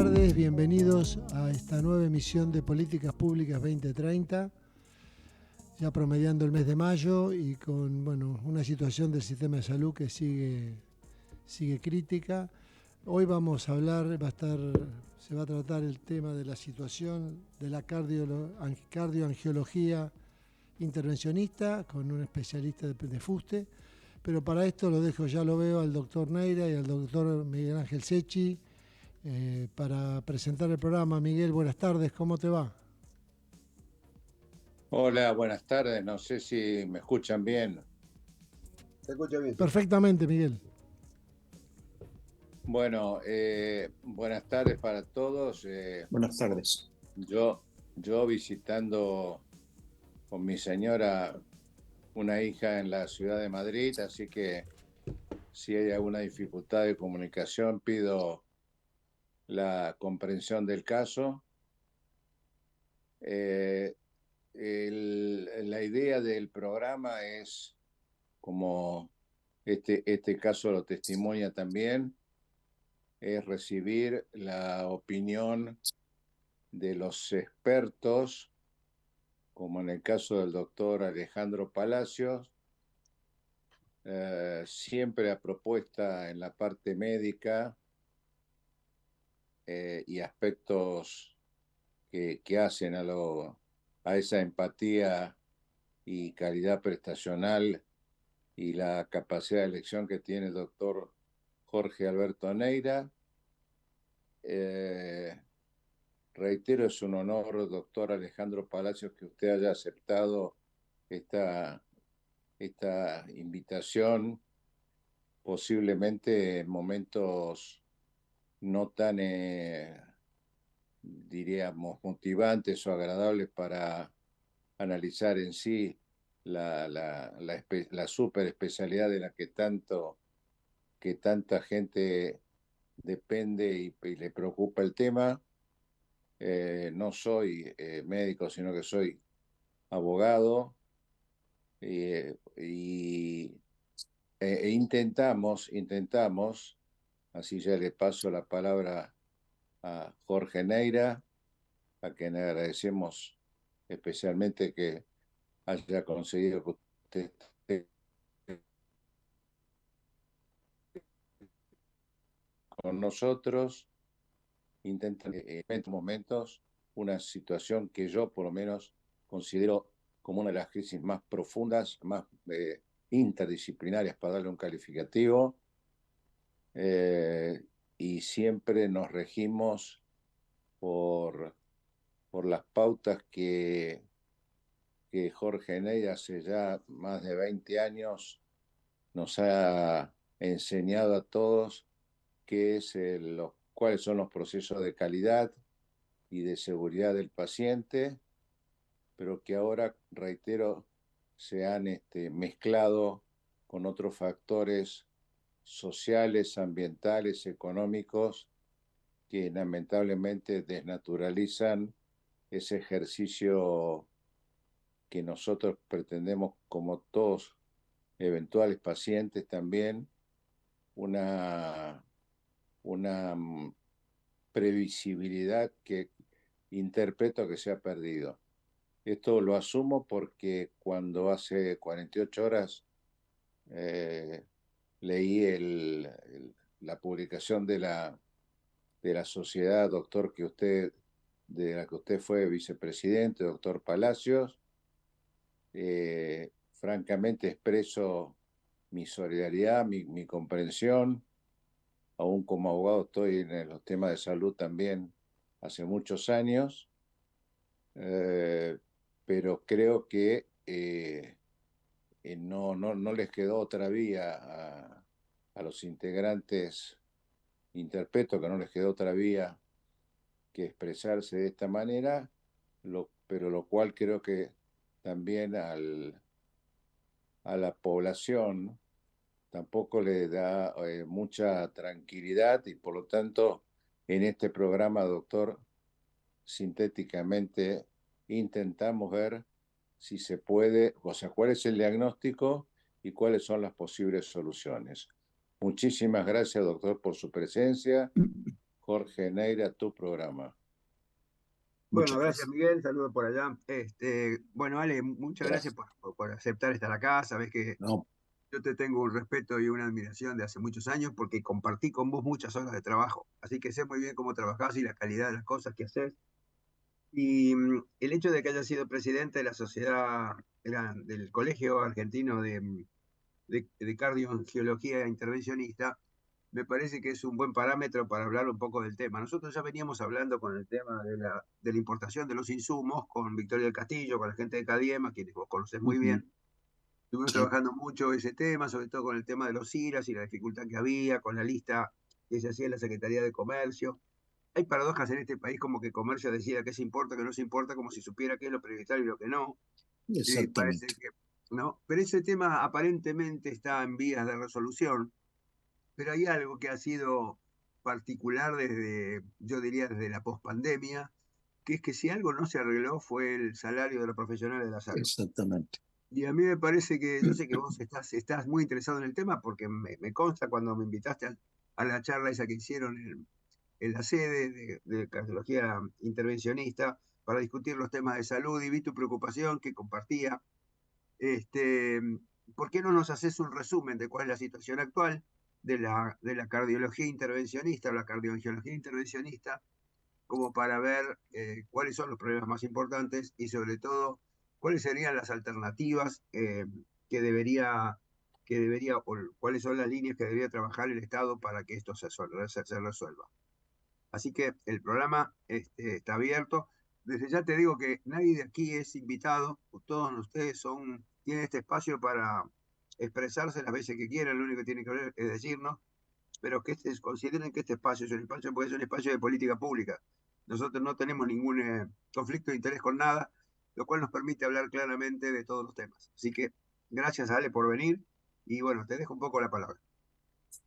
tardes, bienvenidos a esta nueva emisión de Políticas Públicas 2030, ya promediando el mes de mayo y con una situación del sistema de salud que sigue crítica. Hoy vamos a hablar, se va a tratar el tema de la situación de la cardioangiología intervencionista con un especialista de fuste, pero para esto ya lo veo al doctor Neira y al doctor Miguel Ángel Secchi para presentar el programa. Miguel, buenas tardes, ¿cómo te va? Hola, buenas tardes. No sé si me escuchan bien. Se escucha bien. Perfectamente, Miguel. Bueno, buenas tardes para todos. Buenas tardes. Yo visitando con mi señora una hija en la ciudad de Madrid, así que si hay alguna dificultad de comunicación, pido la comprensión del caso. La idea del programa es, como este caso lo testimonia también, es recibir la opinión de los expertos, como en el caso del doctor Alejandro Palacios, siempre a propuesta en la parte médica y aspectos que hacen a esa empatía y calidad prestacional y la capacidad de elección que tiene el doctor Jorge Alberto Neira. Reitero, es un honor, doctor Alejandro Palacios, que usted haya aceptado esta, esta invitación, posiblemente en momentos no tan, diríamos, motivantes o agradables para analizar en sí la super especialidad de la que tanta gente depende y le preocupa el tema. No soy médico, sino que soy abogado, y intentamos, así ya le paso la palabra a Jorge Neira, a quien agradecemos especialmente que haya conseguido que usted esté con nosotros. Intentan en estos momentos una situación que yo por lo menos considero como una de las crisis más profundas, más interdisciplinarias, para darle un calificativo, eh, y siempre nos regimos por, por las pautas que Jorge Ney hace ya más de 20 años nos ha enseñado a todos cuáles son los procesos de calidad y de seguridad del paciente, pero que ahora, reitero, se han mezclado con otros factores sociales, ambientales, económicos, que lamentablemente desnaturalizan ese ejercicio que nosotros pretendemos, como todos eventuales pacientes también, una, una previsibilidad que interpreto que se ha perdido. Esto lo asumo porque cuando hace 48 horas eh, leí la publicación de la sociedad, doctor, de la que usted fue vicepresidente, doctor Palacios. Francamente expreso mi solidaridad, mi comprensión. Aún como abogado estoy en los temas de salud también hace muchos años, eh, pero creo que no les quedó otra vía a los integrantes, interpreto que no les quedó otra vía que expresarse de esta manera, pero lo cual creo que también a la población tampoco le da mucha tranquilidad, y por lo tanto en este programa, doctor, sintéticamente intentamos ver si se puede, o sea, cuál es el diagnóstico y cuáles son las posibles soluciones. Muchísimas gracias, doctor, por su presencia. Jorge Neira, tu programa. Bueno, gracias Miguel, saludos por allá. Bueno, Ale, muchas gracias Gracias. por aceptar estar acá. Sabes que No, yo te tengo un respeto y una admiración de hace muchos años porque compartí con vos muchas horas de trabajo. Así que sé muy bien cómo trabajás y la calidad de las cosas que haces. Y el hecho de que haya sido presidente de la sociedad, del Colegio Argentino de Cardiología Intervencionista, me parece que es un buen parámetro para hablar un poco del tema. Nosotros ya veníamos hablando con el tema de la importación de los insumos con Victoria del Castillo, con la gente de Cadiema, quienes vos conocés muy ujú, bien. Estuvimos sí, trabajando mucho ese tema, sobre todo con el tema de los IRAs y la dificultad que había, con la lista que se hacía en la Secretaría de Comercio. Hay paradojas en este país como que Comercio decida qué se importa, qué no se importa, como si supiera qué es lo prioritario y lo que no. Parece exactamente. que, ¿no? Pero ese tema aparentemente está en vías de resolución, pero hay algo que ha sido particular desde, yo diría, desde la pospandemia, que es que si algo no se arregló fue el salario de los profesionales de la salud. Exactamente. Y a mí me parece que, yo sé que vos estás muy interesado en el tema porque me consta cuando me invitaste a la charla esa que hicieron en la sede de cardiología intervencionista para discutir los temas de salud y vi tu preocupación que compartía. Este, ¿Por qué no nos haces un resumen de cuál es la situación actual de la cardiología intervencionista o la cardiología intervencionista, como para ver cuáles son los problemas más importantes y sobre todo cuáles serían las alternativas que debería, o cuáles son las líneas que debería trabajar el Estado para que esto se resuelva? Así que el programa está abierto. Desde ya te digo que nadie de aquí es invitado, todos ustedes tienen este espacio para expresarse las veces que quieran, lo único que tienen que ver es decirnos, pero que consideren que este espacio es un espacio, porque es un espacio de política pública. Nosotros no tenemos ningún conflicto de interés con nada, lo cual nos permite hablar claramente de todos los temas. Así que gracias, Ale, por venir y bueno, te dejo un poco la palabra.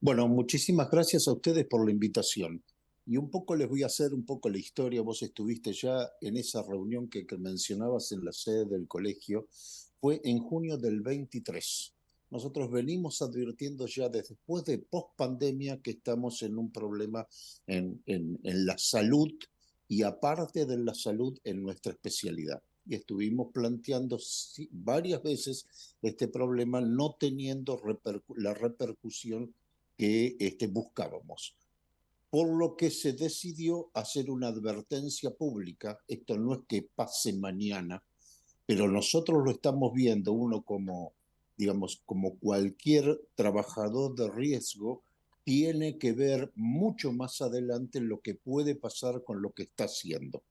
Bueno, muchísimas gracias a ustedes por la invitación. Y un poco les voy a hacer un poco la historia. Vos estuviste ya en esa reunión que mencionabas en la sede del colegio. Fue en junio del 23. Nosotros venimos advirtiendo ya después de post-pandemia que estamos en un problema en la salud y aparte de la salud en nuestra especialidad. Y estuvimos planteando varias veces este problema no teniendo la repercusión que buscábamos. Por lo que se decidió hacer una advertencia pública. Esto no es que pase mañana, pero nosotros lo estamos viendo, uno como, digamos, como cualquier trabajador de riesgo, tiene que ver mucho más adelante lo que puede pasar con lo que está haciendo.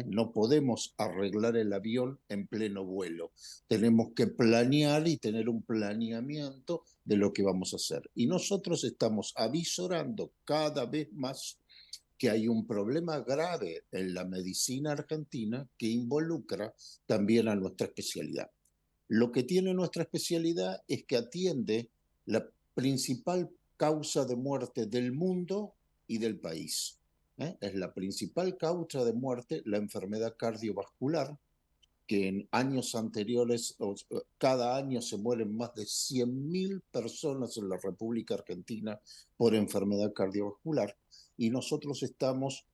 No podemos arreglar el avión en pleno vuelo. Tenemos que planear y tener un planeamiento de lo que vamos a hacer. Y nosotros estamos avisorando cada vez más que hay un problema grave en la medicina argentina que involucra también a nuestra especialidad. Lo que tiene nuestra especialidad es que atiende la principal causa de muerte del mundo y del país. Es la principal causa de muerte, la enfermedad cardiovascular, que en años anteriores, cada año se mueren más de 100.000 personas en la República Argentina por enfermedad cardiovascular, y nosotros estamos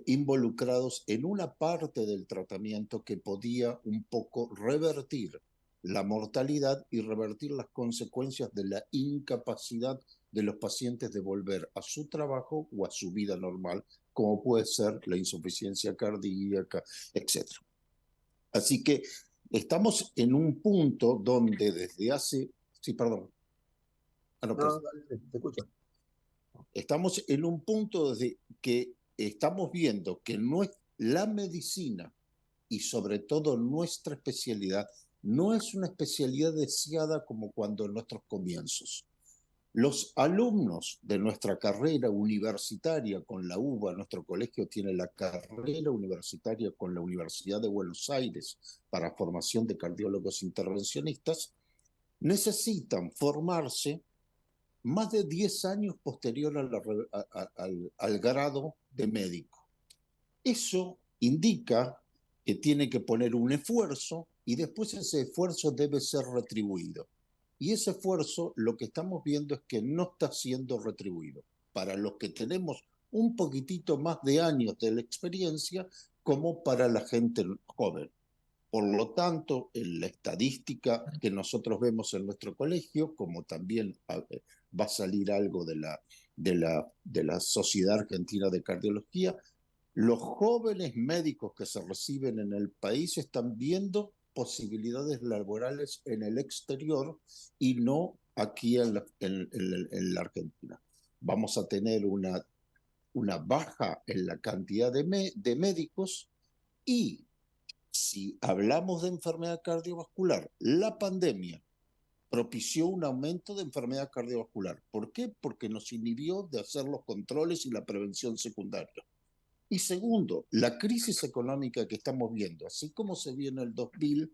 involucrados en una parte del tratamiento que podía un poco revertir la mortalidad y revertir las consecuencias de la incapacidad de los pacientes de volver a su trabajo o a su vida normal, como puede ser la insuficiencia cardíaca, etcétera. Así que estamos en un punto donde desde hace, sí, perdón, no, No, pues, dale, te escucho. estamos en un punto desde que estamos viendo que no es la medicina y sobre todo nuestra especialidad no es una especialidad deseada como cuando en nuestros comienzos. Los alumnos de nuestra carrera universitaria con la UBA, nuestro colegio tiene la carrera universitaria con la Universidad de Buenos Aires para formación de cardiólogos intervencionistas, necesitan formarse más de 10 años posterior al grado de médico. Eso indica que tiene que poner un esfuerzo y después ese esfuerzo debe ser retribuido. Y ese esfuerzo lo que estamos viendo es que no está siendo retribuido. Para los que tenemos un poquitito más de años de la experiencia como para la gente joven. Por lo tanto, en la estadística que nosotros vemos en nuestro colegio, como también va a salir algo de la Sociedad Argentina de Cardiología, los jóvenes médicos que se reciben en el país están viendo posibilidades laborales en el exterior y no aquí en la Argentina. Vamos a tener una baja en la cantidad de médicos y si hablamos de enfermedad cardiovascular, la pandemia propició un aumento de enfermedad cardiovascular. ¿Por qué? Porque nos inhibió de hacer los controles y la prevención secundaria. Y segundo, la crisis económica que estamos viendo, así como se vio en el 2000,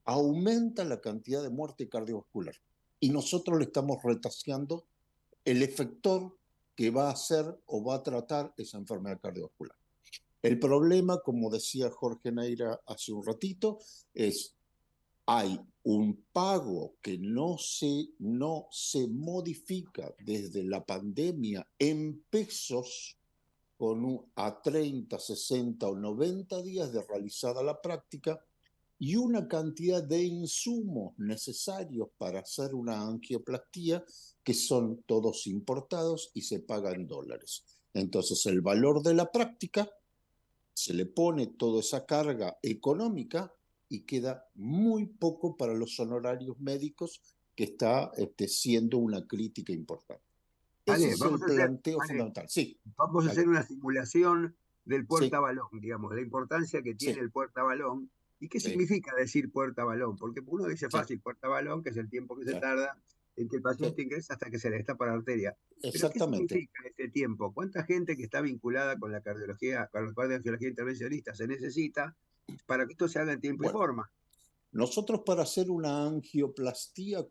aumenta la cantidad de muerte cardiovascular. Y nosotros le estamos retaseando el efector que va a hacer o va a tratar esa enfermedad cardiovascular. El problema, como decía Jorge Neira hace un ratito, es hay un pago que no se modifica desde la pandemia en pesos a 30, 60 o 90 días de realizada la práctica y una cantidad de insumos necesarios para hacer una angioplastía que son todos importados y se pagan en dólares. Entonces el valor de la práctica se le pone toda esa carga económica y queda muy poco para los honorarios médicos, que está siendo una crítica importante. Ese Vale, es el planteo fundamental. Sí, vamos a hacer vale. una simulación del Sí, puertabalón, digamos, la importancia que tiene sí, el puertabalón y qué sí, significa decir puertabalón, porque uno dice sí, fácil, puertabalón, que es el tiempo que se sí, tarda en que el sí, paciente ingresa hasta que se le destapa la arteria. Pero ¿qué exactamente. significa este tiempo? ¿Cuánta gente que está vinculada con la cardiología, con la cardiología intervencionista se necesita para que esto se haga en tiempo y Bueno, forma? nosotros para hacer una angioplastía,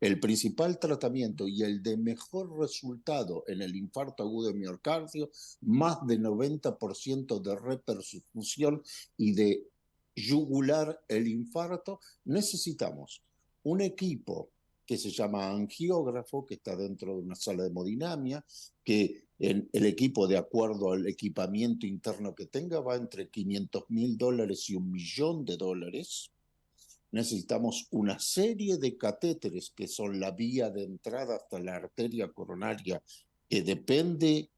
el principal tratamiento y el de mejor resultado en el infarto agudo de miocardio, más de 90% de reperfusión y de yugular el infarto, necesitamos un equipo que se llama angiógrafo, que está dentro de una sala de hemodinamia, que el equipo, de acuerdo al equipamiento interno que tenga, va entre $500.000 y $1.000.000. Necesitamos una serie de catéteres que son la vía de entrada hasta la arteria coronaria, que depende,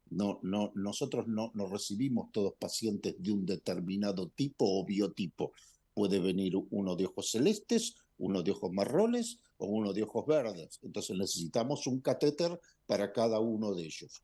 nosotros no recibimos todos pacientes de un determinado tipo o biotipo. Puede venir uno de ojos celestes, uno de ojos marrones o uno de ojos verdes. Entonces necesitamos un catéter para cada uno de ellos.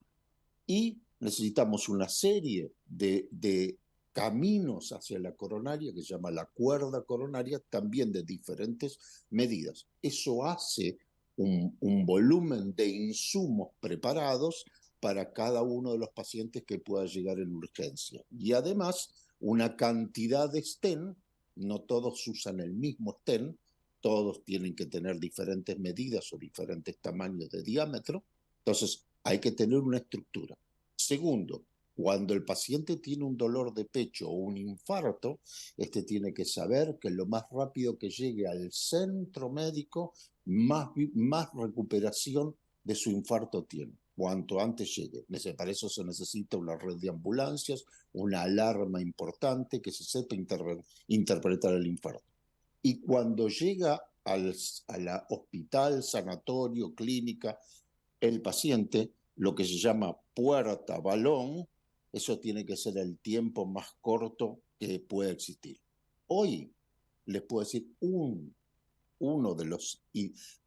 Y necesitamos una serie de caminos hacia la coronaria, que se llama la cuerda coronaria, también de diferentes medidas. Eso hace un volumen de insumos preparados para cada uno de los pacientes que pueda llegar en urgencia. Y además, una cantidad de stent, no todos usan el mismo stent, todos tienen que tener diferentes medidas o diferentes tamaños de diámetro. Entonces, hay que tener una estructura. Segundo, cuando el paciente tiene un dolor de pecho o un infarto, tiene que saber que lo más rápido que llegue al centro médico, más recuperación de su infarto tiene. Cuanto antes llegue. Para eso se necesita una red de ambulancias, una alarma importante que se sepa interpretar el infarto. Y cuando llega a hospital, sanatorio, clínica, el paciente, lo que se llama puerta balón, eso tiene que ser el tiempo más corto que pueda existir. Hoy les puedo decir uno de los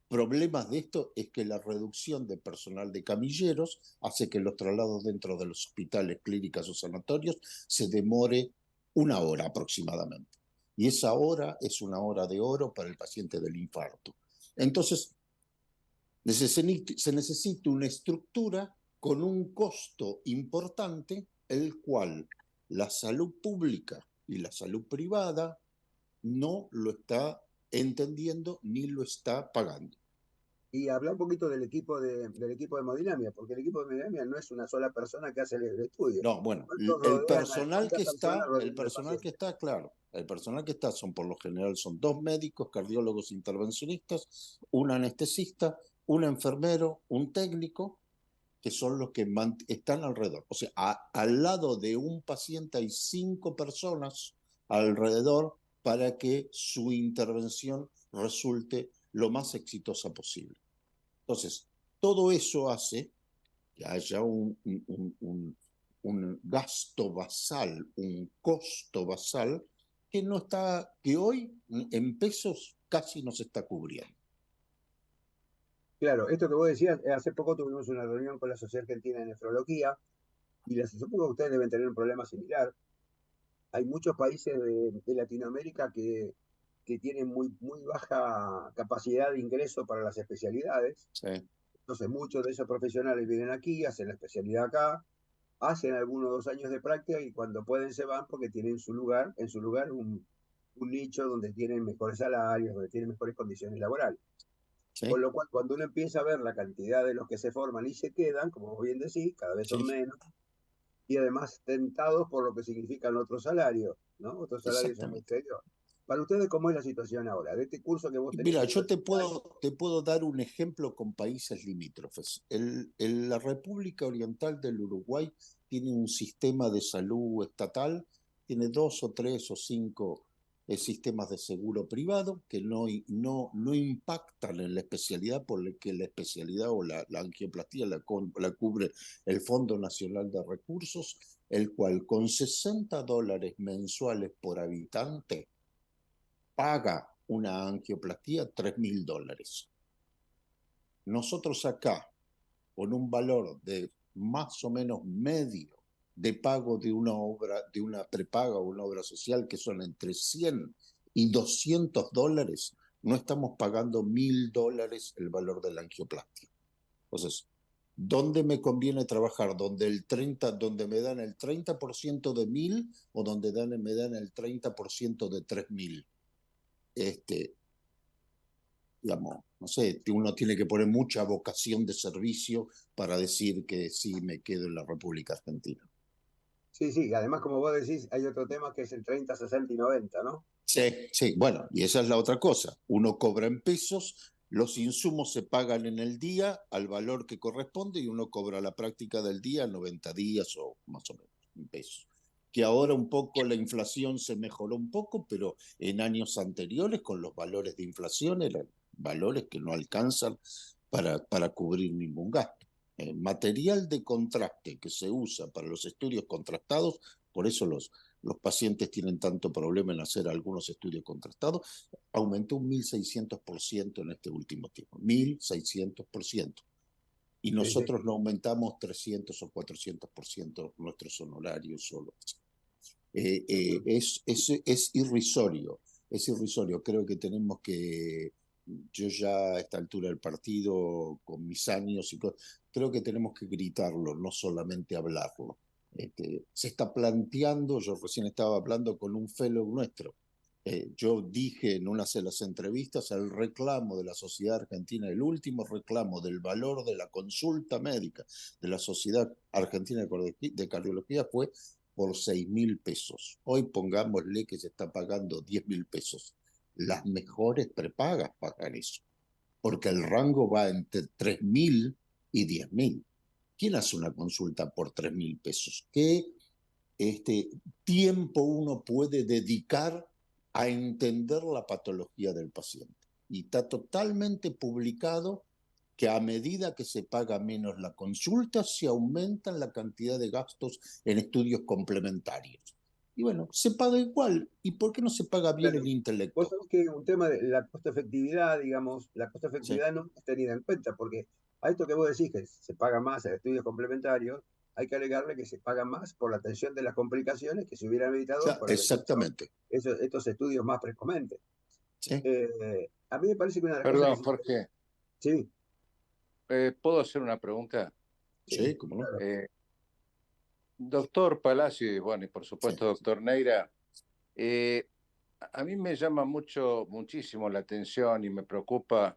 problemas de esto es que la reducción de personal de camilleros hace que los traslados dentro de los hospitales, clínicas o sanatorios se demore 1 hora aproximadamente. Y esa hora es una hora de oro para el paciente del infarto. Entonces, se necesita una estructura con un costo importante, el cual la salud pública y la salud privada no lo está entendiendo ni lo está pagando. Y habla un poquito del equipo de hemodinamia, porque el equipo de hemodinamia no es una sola persona que hace el estudio. No, bueno, ¿Cuántas personas el rodean al personal que paciente? está, claro, el personal que está son por lo general son 2 médicos, cardiólogos intervencionistas, un anestesista, un enfermero, un técnico, que son los que están alrededor. O sea, al lado de un paciente hay 5 personas alrededor para que su intervención resulte lo más exitosa posible. Entonces, todo eso hace que haya un gasto basal, un costo basal que hoy en pesos casi no se está cubriendo. Claro, esto que vos decías, hace poco tuvimos una reunión con la Sociedad Argentina de Nefrología y supongo que ustedes deben tener un problema similar. Hay muchos países de Latinoamérica que tienen muy baja capacidad de ingreso para las especialidades. Sí. Entonces muchos de esos profesionales vienen aquí, hacen la especialidad acá, hacen algunos 2 años de práctica y cuando pueden se van porque tienen en su lugar un nicho donde tienen mejores salarios, donde tienen mejores condiciones laborales. Sí. Con lo cual, cuando uno empieza a ver la cantidad de los que se forman y se quedan, como vos bien decís, cada vez son Sí. menos, y además tentados por lo que significan otros salarios, ¿no? Otros salarios en el Exactamente. exterior. Para ustedes, ¿cómo es la situación ahora? De este curso que vos tenés Mira, yo te universitario. puedo dar un ejemplo con países limítrofes. La República Oriental del Uruguay tiene un sistema de salud estatal, tiene 2 o 3 o 5 sistemas de seguro privado que no impactan en la especialidad, porque la especialidad o la angioplastía la cubre el Fondo Nacional de Recursos, el cual con $60 mensuales por habitante paga una angioplastía $3.000. Nosotros acá, con un valor de más o menos medio de pago de una obra, de una prepaga o una obra social, que son entre $100 y $200, no estamos pagando $1.000 el valor de la angioplastia. Entonces, ¿dónde me conviene trabajar? ¿Donde me dan el 30% de 1.000 o donde me dan el 30% de 3.000? Digamos, no sé, uno tiene que poner mucha vocación de servicio para decir que sí me quedo en la República Argentina. Sí, sí, además, como vos decís, hay otro tema que es el 30, 60 y 90, ¿no? Sí, sí, bueno, y esa es la otra cosa. Uno cobra en pesos, los insumos se pagan en el día al valor que corresponde y uno cobra la práctica del día 90 días o más o menos en pesos. Que ahora un poco la inflación se mejoró un poco, pero en años anteriores con los valores de inflación eran valores que no alcanzan para cubrir ningún gasto. Material de contraste que se usa para los estudios contrastados, por eso los pacientes tienen tanto problema en hacer algunos estudios contrastados, aumentó un 1.600% en este último tiempo, 1.600%. Y Sí, sí. nosotros no aumentamos 300 o 400% nuestros honorarios solo. Es irrisorio, es irrisorio. Creo que tenemos que, yo ya a esta altura del partido, con mis años, creo que tenemos que gritarlo, no solamente hablarlo. Se está planteando, yo recién estaba hablando con un fellow nuestro, yo dije en una de las entrevistas el reclamo de la Sociedad Argentina, el último reclamo del valor de la consulta médica de la Sociedad Argentina de Cardiología fue por 6.000 pesos. Hoy pongámosle que se está pagando 10.000 pesos. Las mejores prepagas pagan eso, porque el rango va entre 3.000 y 10.000. ¿Quién hace una consulta por 3.000 pesos? ¿Qué tiempo uno puede dedicar a entender la patología del paciente? Y está totalmente publicado que a medida que se paga menos la consulta, se aumenta la cantidad de gastos en estudios complementarios. Y bueno, se paga igual. ¿Y por qué no se paga bien Claro. el Vos intelecto? sabés que un tema de la costo efectividad, digamos, la costo Sí, efectividad no es tenida en cuenta, porque a esto que vos decís que se paga más en estudios complementarios, hay que alegarle que se paga más por la atención de las complicaciones que se hubieran evitado por haber hecho exactamente. estos estudios más precoces. Sí, A mí me parece que una de las cosas que Perdón, se... Jorge, Sí, ¿puedo hacer una pregunta? sí, sí, cómo no. claro. Doctor Palacio y bueno, y por Sí, supuesto doctor Neira, eh, a mí me llama muchísimo la atención y me preocupa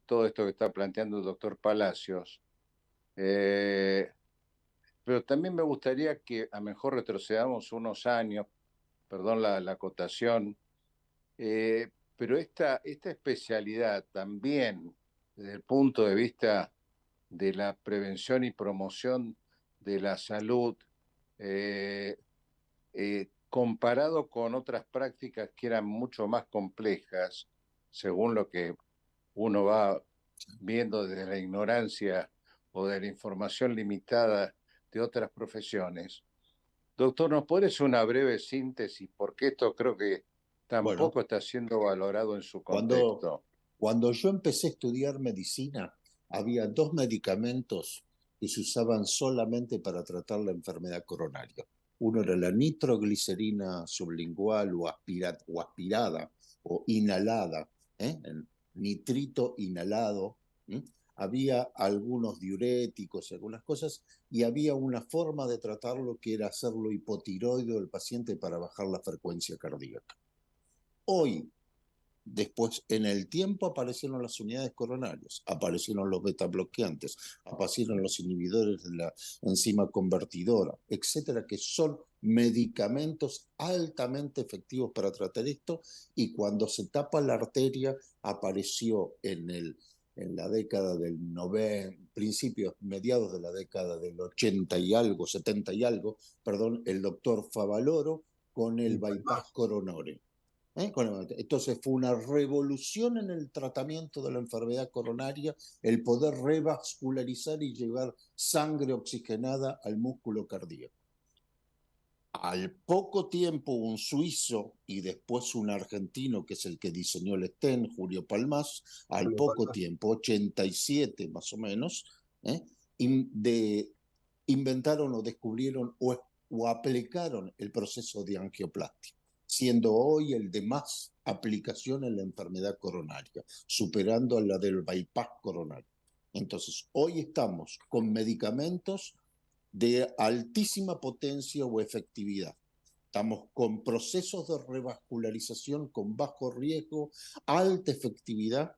todo esto que está planteando el doctor Palacios, eh, pero también me gustaría que a lo mejor retrocedamos unos años, perdón la acotación, pero esta especialidad también, desde el punto de vista de la prevención y promoción de la salud, comparado con otras prácticas que eran mucho más complejas, según lo que uno va viendo desde la ignorancia o de la información limitada de otras profesiones. Doctor, ¿nos puede hacer una breve síntesis? Porque esto creo que Bueno, tampoco está siendo valorado en su cuando, contexto. cuando yo empecé a estudiar medicina, había dos medicamentos que se usaban solamente para tratar la enfermedad coronaria. Uno era la nitroglicerina sublingual o aspirada o inhalada, el nitrito inhalado. ¿eh? Había algunos diuréticos, algunas cosas, y había una forma de tratarlo que era hacerlo hipotiroideo al paciente para bajar la frecuencia cardíaca. Hoy, después, en el tiempo aparecieron las unidades coronarias, aparecieron los beta bloqueantes, aparecieron los inhibidores de la enzima convertidora, etcétera, que son medicamentos altamente efectivos para tratar esto. Y cuando se tapa la arteria, apareció en la década del 90, principios, mediados de la década del 80 y algo, 70 y algo, perdón, el doctor Favaloro con el bypass coronario. Entonces fue una revolución en el tratamiento de la enfermedad coronaria, el poder revascularizar y llevar sangre oxigenada al músculo cardíaco. Al poco tiempo, un suizo y después un argentino, que es el que diseñó el stent, Julio Palmas, al poco tiempo, 87 más o menos, inventaron o descubrieron o aplicaron el proceso de angioplastia, siendo hoy el de más aplicación en la enfermedad coronaria, superando a la del bypass coronario. Entonces, hoy estamos con medicamentos de altísima potencia o efectividad. Estamos con procesos de revascularización con bajo riesgo, alta efectividad,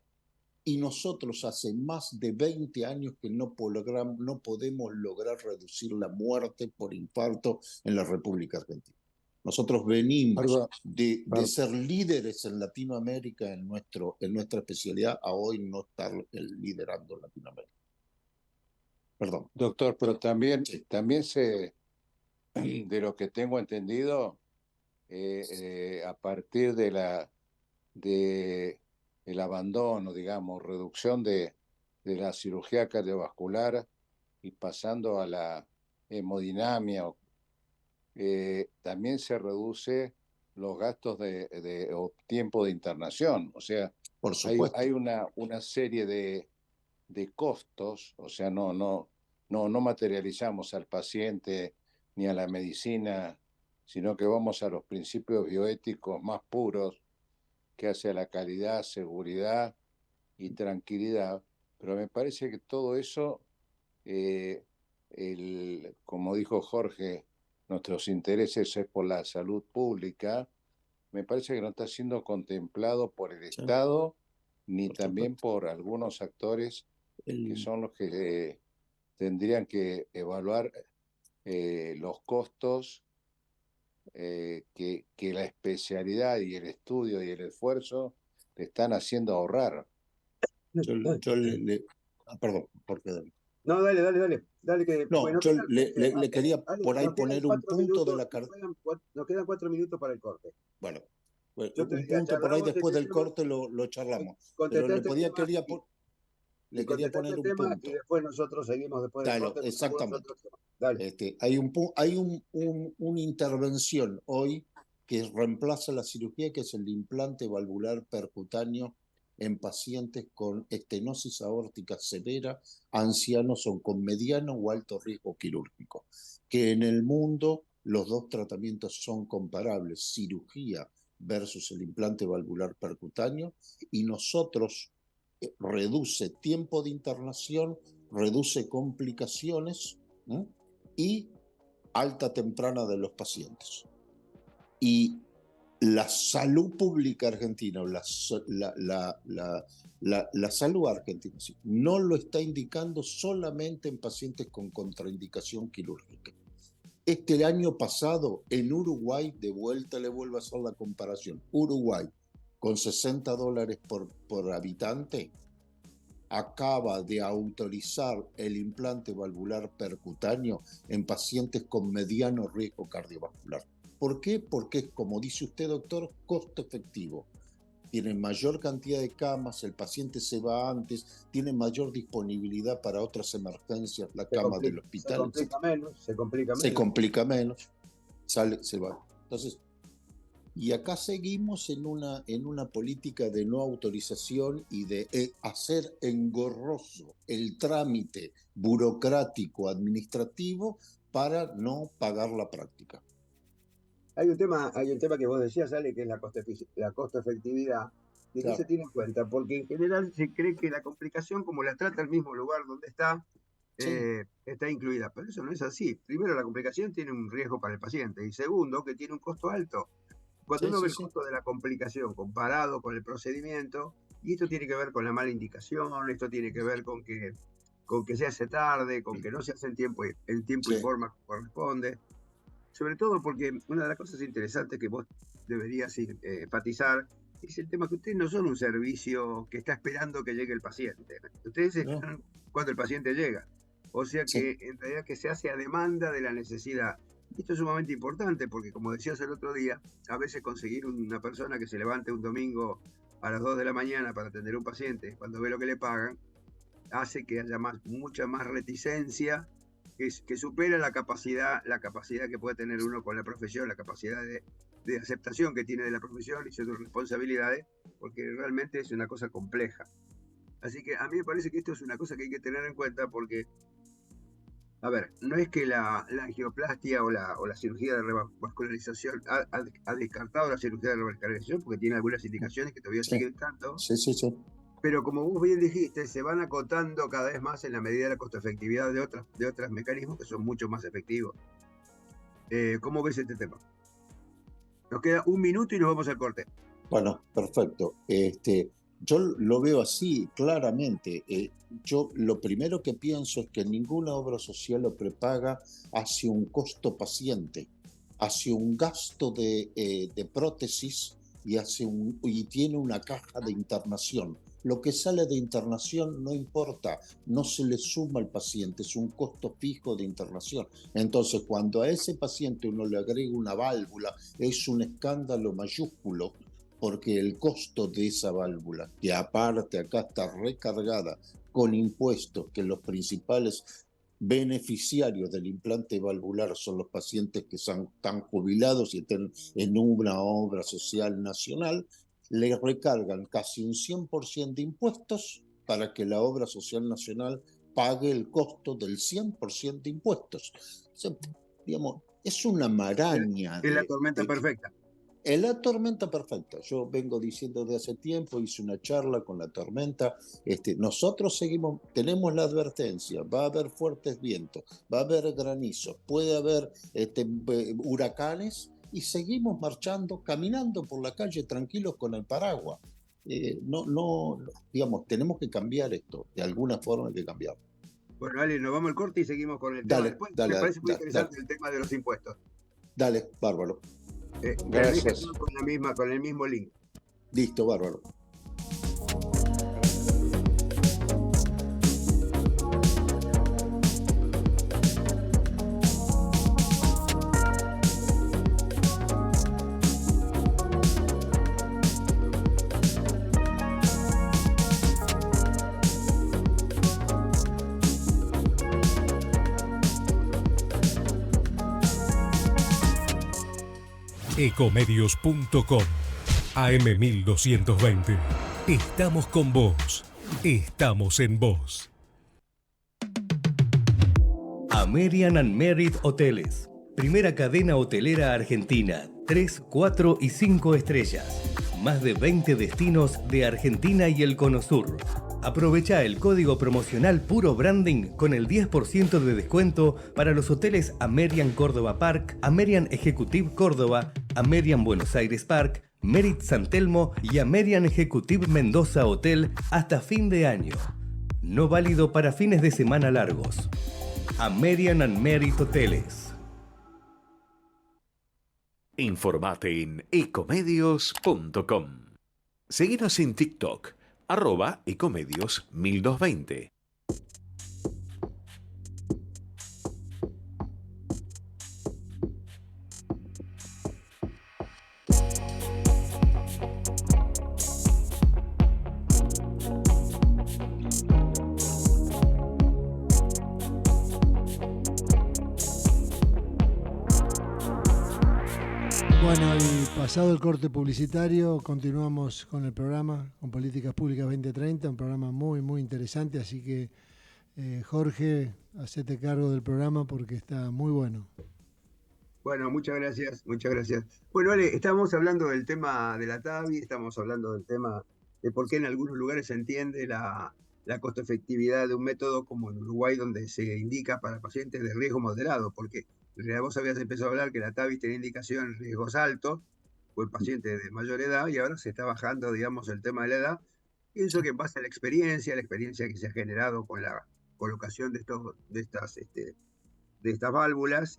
y nosotros hace más de 20 años que no podemos lograr reducir la muerte por infarto en la República Argentina. Nosotros venimos de ser líderes en Latinoamérica en nuestra especialidad a hoy no estar liderando en Latinoamérica. Perdón. Doctor, pero también, Sí. también de lo que tengo entendido, a partir el abandono, digamos, reducción de la cirugía cardiovascular y pasando a la hemodinamia, también se reduce los gastos o tiempo de internación. O sea, Por supuesto. hay una serie de costos, o sea, no materializamos al paciente ni a la medicina, sino que vamos a los principios bioéticos más puros, que hace la calidad, seguridad y tranquilidad. Pero me parece que todo eso, como dijo Jorge, nuestros intereses es por la salud pública, me parece que no está siendo contemplado por el Estado, ni también por algunos actores que son los que tendrían que evaluar los costos que la especialidad y el estudio y el esfuerzo le están haciendo ahorrar. Perdón, porque... No, dale que... No, bueno, yo le quería por ahí poner un punto de la carta. Nos quedan 4 minutos para el corte. Bueno, Yo te un diría, punto por ahí charlamos después este del tema, corte lo charlamos. Pero contesté este tema le quería poner un tema y punto. después nosotros seguimos después del Claro, corte con algunos exactamente. otros temas. Dale. Hay una intervención hoy que reemplaza la cirugía, que es el implante valvular percutáneo en pacientes con estenosis aórtica severa, ancianos o con mediano o alto riesgo quirúrgico, que en el mundo los dos tratamientos son comparables, cirugía versus el implante valvular percutáneo, y nosotros reduce tiempo de internación, reduce complicaciones, ¿eh? Y alta temprana de los pacientes. Y la salud pública argentina, la salud argentina, sí, no lo está indicando solamente en pacientes con contraindicación quirúrgica. Este año pasado, en Uruguay, de vuelta le vuelvo a hacer la comparación, Uruguay, con $60 por habitante, acaba de autorizar el implante valvular percutáneo en pacientes con mediano riesgo cardiovascular. ¿Por qué? Porque es, como dice usted, doctor, costo efectivo. Tiene mayor cantidad de camas, el paciente se va antes, tiene mayor disponibilidad para otras emergencias, la cama del hospital. Se complica menos. Se va. Entonces, y acá seguimos en una política de no autorización y de hacer engorroso el trámite burocrático administrativo para no pagar la práctica. Hay un tema que vos decías, Ale, que es la costo efectividad. ¿De qué se tiene en cuenta? Porque en general se cree que la complicación, como la trata el mismo lugar donde está, está incluida. Pero eso no es así. Primero, la complicación tiene un riesgo para el paciente. Y segundo, que tiene un costo alto. Cuando uno ve el costo de la complicación comparado con el procedimiento, y esto tiene que ver con la mala indicación, esto tiene que ver con que se hace tarde, con que no se hace en tiempo y forma que corresponde. Sobre todo porque una de las cosas interesantes que vos deberías enfatizar es el tema que ustedes no son un servicio que está esperando que llegue el paciente. Ustedes están cuando el paciente llega. O sea que en realidad que se hace a demanda de la necesidad. Esto es sumamente importante porque, como decías el otro día, a veces conseguir una persona que se levante un domingo a las 2 de la mañana para atender a un paciente, cuando ve lo que le pagan, hace que haya mucha más reticencia que supera la capacidad que puede tener uno con la profesión, la capacidad de aceptación que tiene de la profesión y sus responsabilidades, porque realmente es una cosa compleja. Así que a mí me parece que esto es una cosa que hay que tener en cuenta porque, a ver, no es que la angioplastia o la cirugía de revascularización ha descartado la cirugía de revascularización porque tiene algunas indicaciones que todavía siguen tanto. Sí. Pero como vos bien dijiste, se van acotando cada vez más en la medida de la costo-efectividad de otros mecanismos que son mucho más efectivos. ¿Cómo ves este tema? Nos queda un minuto y nos vamos al corte. Bueno, perfecto. Yo lo veo así, claramente. Yo lo primero que pienso es que ninguna obra social o prepaga hacia un costo paciente, hacia un gasto de prótesis y tiene una caja de internación. Lo que sale de internación no importa, no se le suma al paciente, es un costo fijo de internación. Entonces, cuando a ese paciente uno le agrega una válvula, es un escándalo mayúsculo, porque el costo de esa válvula, que aparte acá está recargada con impuestos, que los principales beneficiarios del implante valvular son los pacientes que están jubilados y están en una obra social nacional, le recargan casi un 100% de impuestos para que la obra social nacional pague el costo del 100% de impuestos. O sea, digamos, es una maraña. Es la tormenta perfecta. Es la tormenta perfecta. Yo vengo diciendo de hace tiempo, hice una charla con la tormenta. Nosotros tenemos la advertencia, va a haber fuertes vientos, va a haber granizo, puede haber huracanes, y seguimos marchando, caminando por la calle tranquilos con el paraguas. Digamos, tenemos que cambiar esto, de alguna forma hay que cambiarlo. Bueno, Ale, nos vamos al corte y seguimos con el tema después. Me parece muy interesante el tema de los impuestos. Dale, bárbaro. Gracias. Con el mismo link. Listo, bárbaro. Ecomedios.com AM1220. Estamos con vos. Estamos en vos. American and Merit Hoteles. Primera cadena hotelera argentina. 3, 4 y 5 estrellas. Más de 20 destinos de Argentina y el Cono Sur. Aprovecha el código promocional Puro Branding con el 10% de descuento para los hoteles American Córdoba Park, American Executive Córdoba, American Buenos Aires Park, Merit San Telmo y American Executive Mendoza Hotel hasta fin de año. No válido para fines de semana largos. American and Merit Hoteles. Informate en ecomedios.com. Seguinos en TikTok, @ecomedios1220. Bueno, y pasado el corte publicitario, continuamos con el programa, con Políticas Públicas 2030, un programa muy, muy interesante, así que Jorge, hacete cargo del programa porque está muy bueno. Bueno, muchas gracias, muchas gracias. Bueno, Ale, estamos hablando del tema de la TAVI, estamos hablando del tema de por qué en algunos lugares se entiende la costo efectividad de un método como en Uruguay, donde se indica para pacientes de riesgo moderado, porque en realidad vos habías empezado a hablar que la TAVI tenía indicación en riesgos altos, o en pacientes de mayor edad, y ahora se está bajando, digamos, el tema de la edad. Pienso que en base a la experiencia que se ha generado con la colocación de estas válvulas,